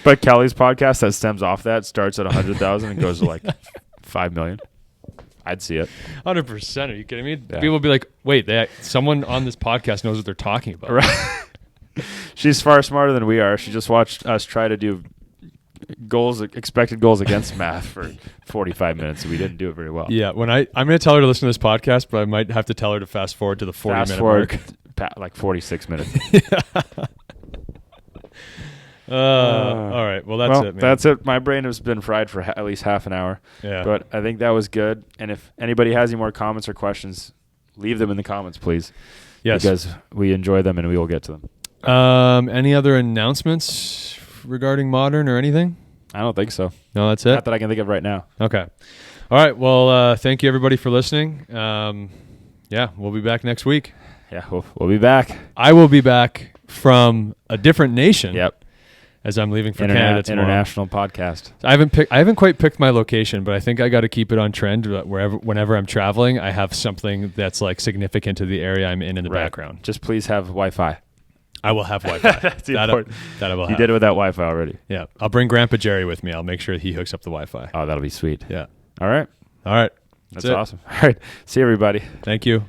But Kelly's podcast that stems off that starts at 100,000 and goes to like 5 million. I'd see it. 100%. Are you kidding me? Yeah. People will be like, wait, someone on this podcast knows what they're talking about. Right. She's far smarter than we are. She just watched us try to do expected goals against math for 45 minutes. We didn't do it very well. Yeah, when I'm going to tell her to listen to this podcast, but I might have to tell her to fast forward to the 40-minute mark. Like 46 minutes. All right. Well, that's it, man. That's it. My brain has been fried for at least half an hour. Yeah. But I think that was good. And if anybody has any more comments or questions, leave them in the comments, please. Yes. Because we enjoy them and we will get to them. Any other announcements regarding Modern or anything? I don't think so. No, that's it? Not that I can think of right now. Okay. All right. Well, thank you, everybody, for listening. Yeah, we'll be back next week. Yeah, we'll be back. I will be back from a different nation. Yep. As I'm leaving for Canada tomorrow. International podcast. I haven't quite picked my location, but I think I got to keep it on trend. Whenever I'm traveling, I have something that's like significant to the area I'm in the background. Just please have Wi-Fi. I will have Wi-Fi. That's that important. I will have. You did it without Wi-Fi already. Yeah, I'll bring Grandpa Jerry with me. I'll make sure he hooks up the Wi-Fi. Oh, that'll be sweet. Yeah. All right. All right. That's awesome. All right. See you, everybody. Thank you.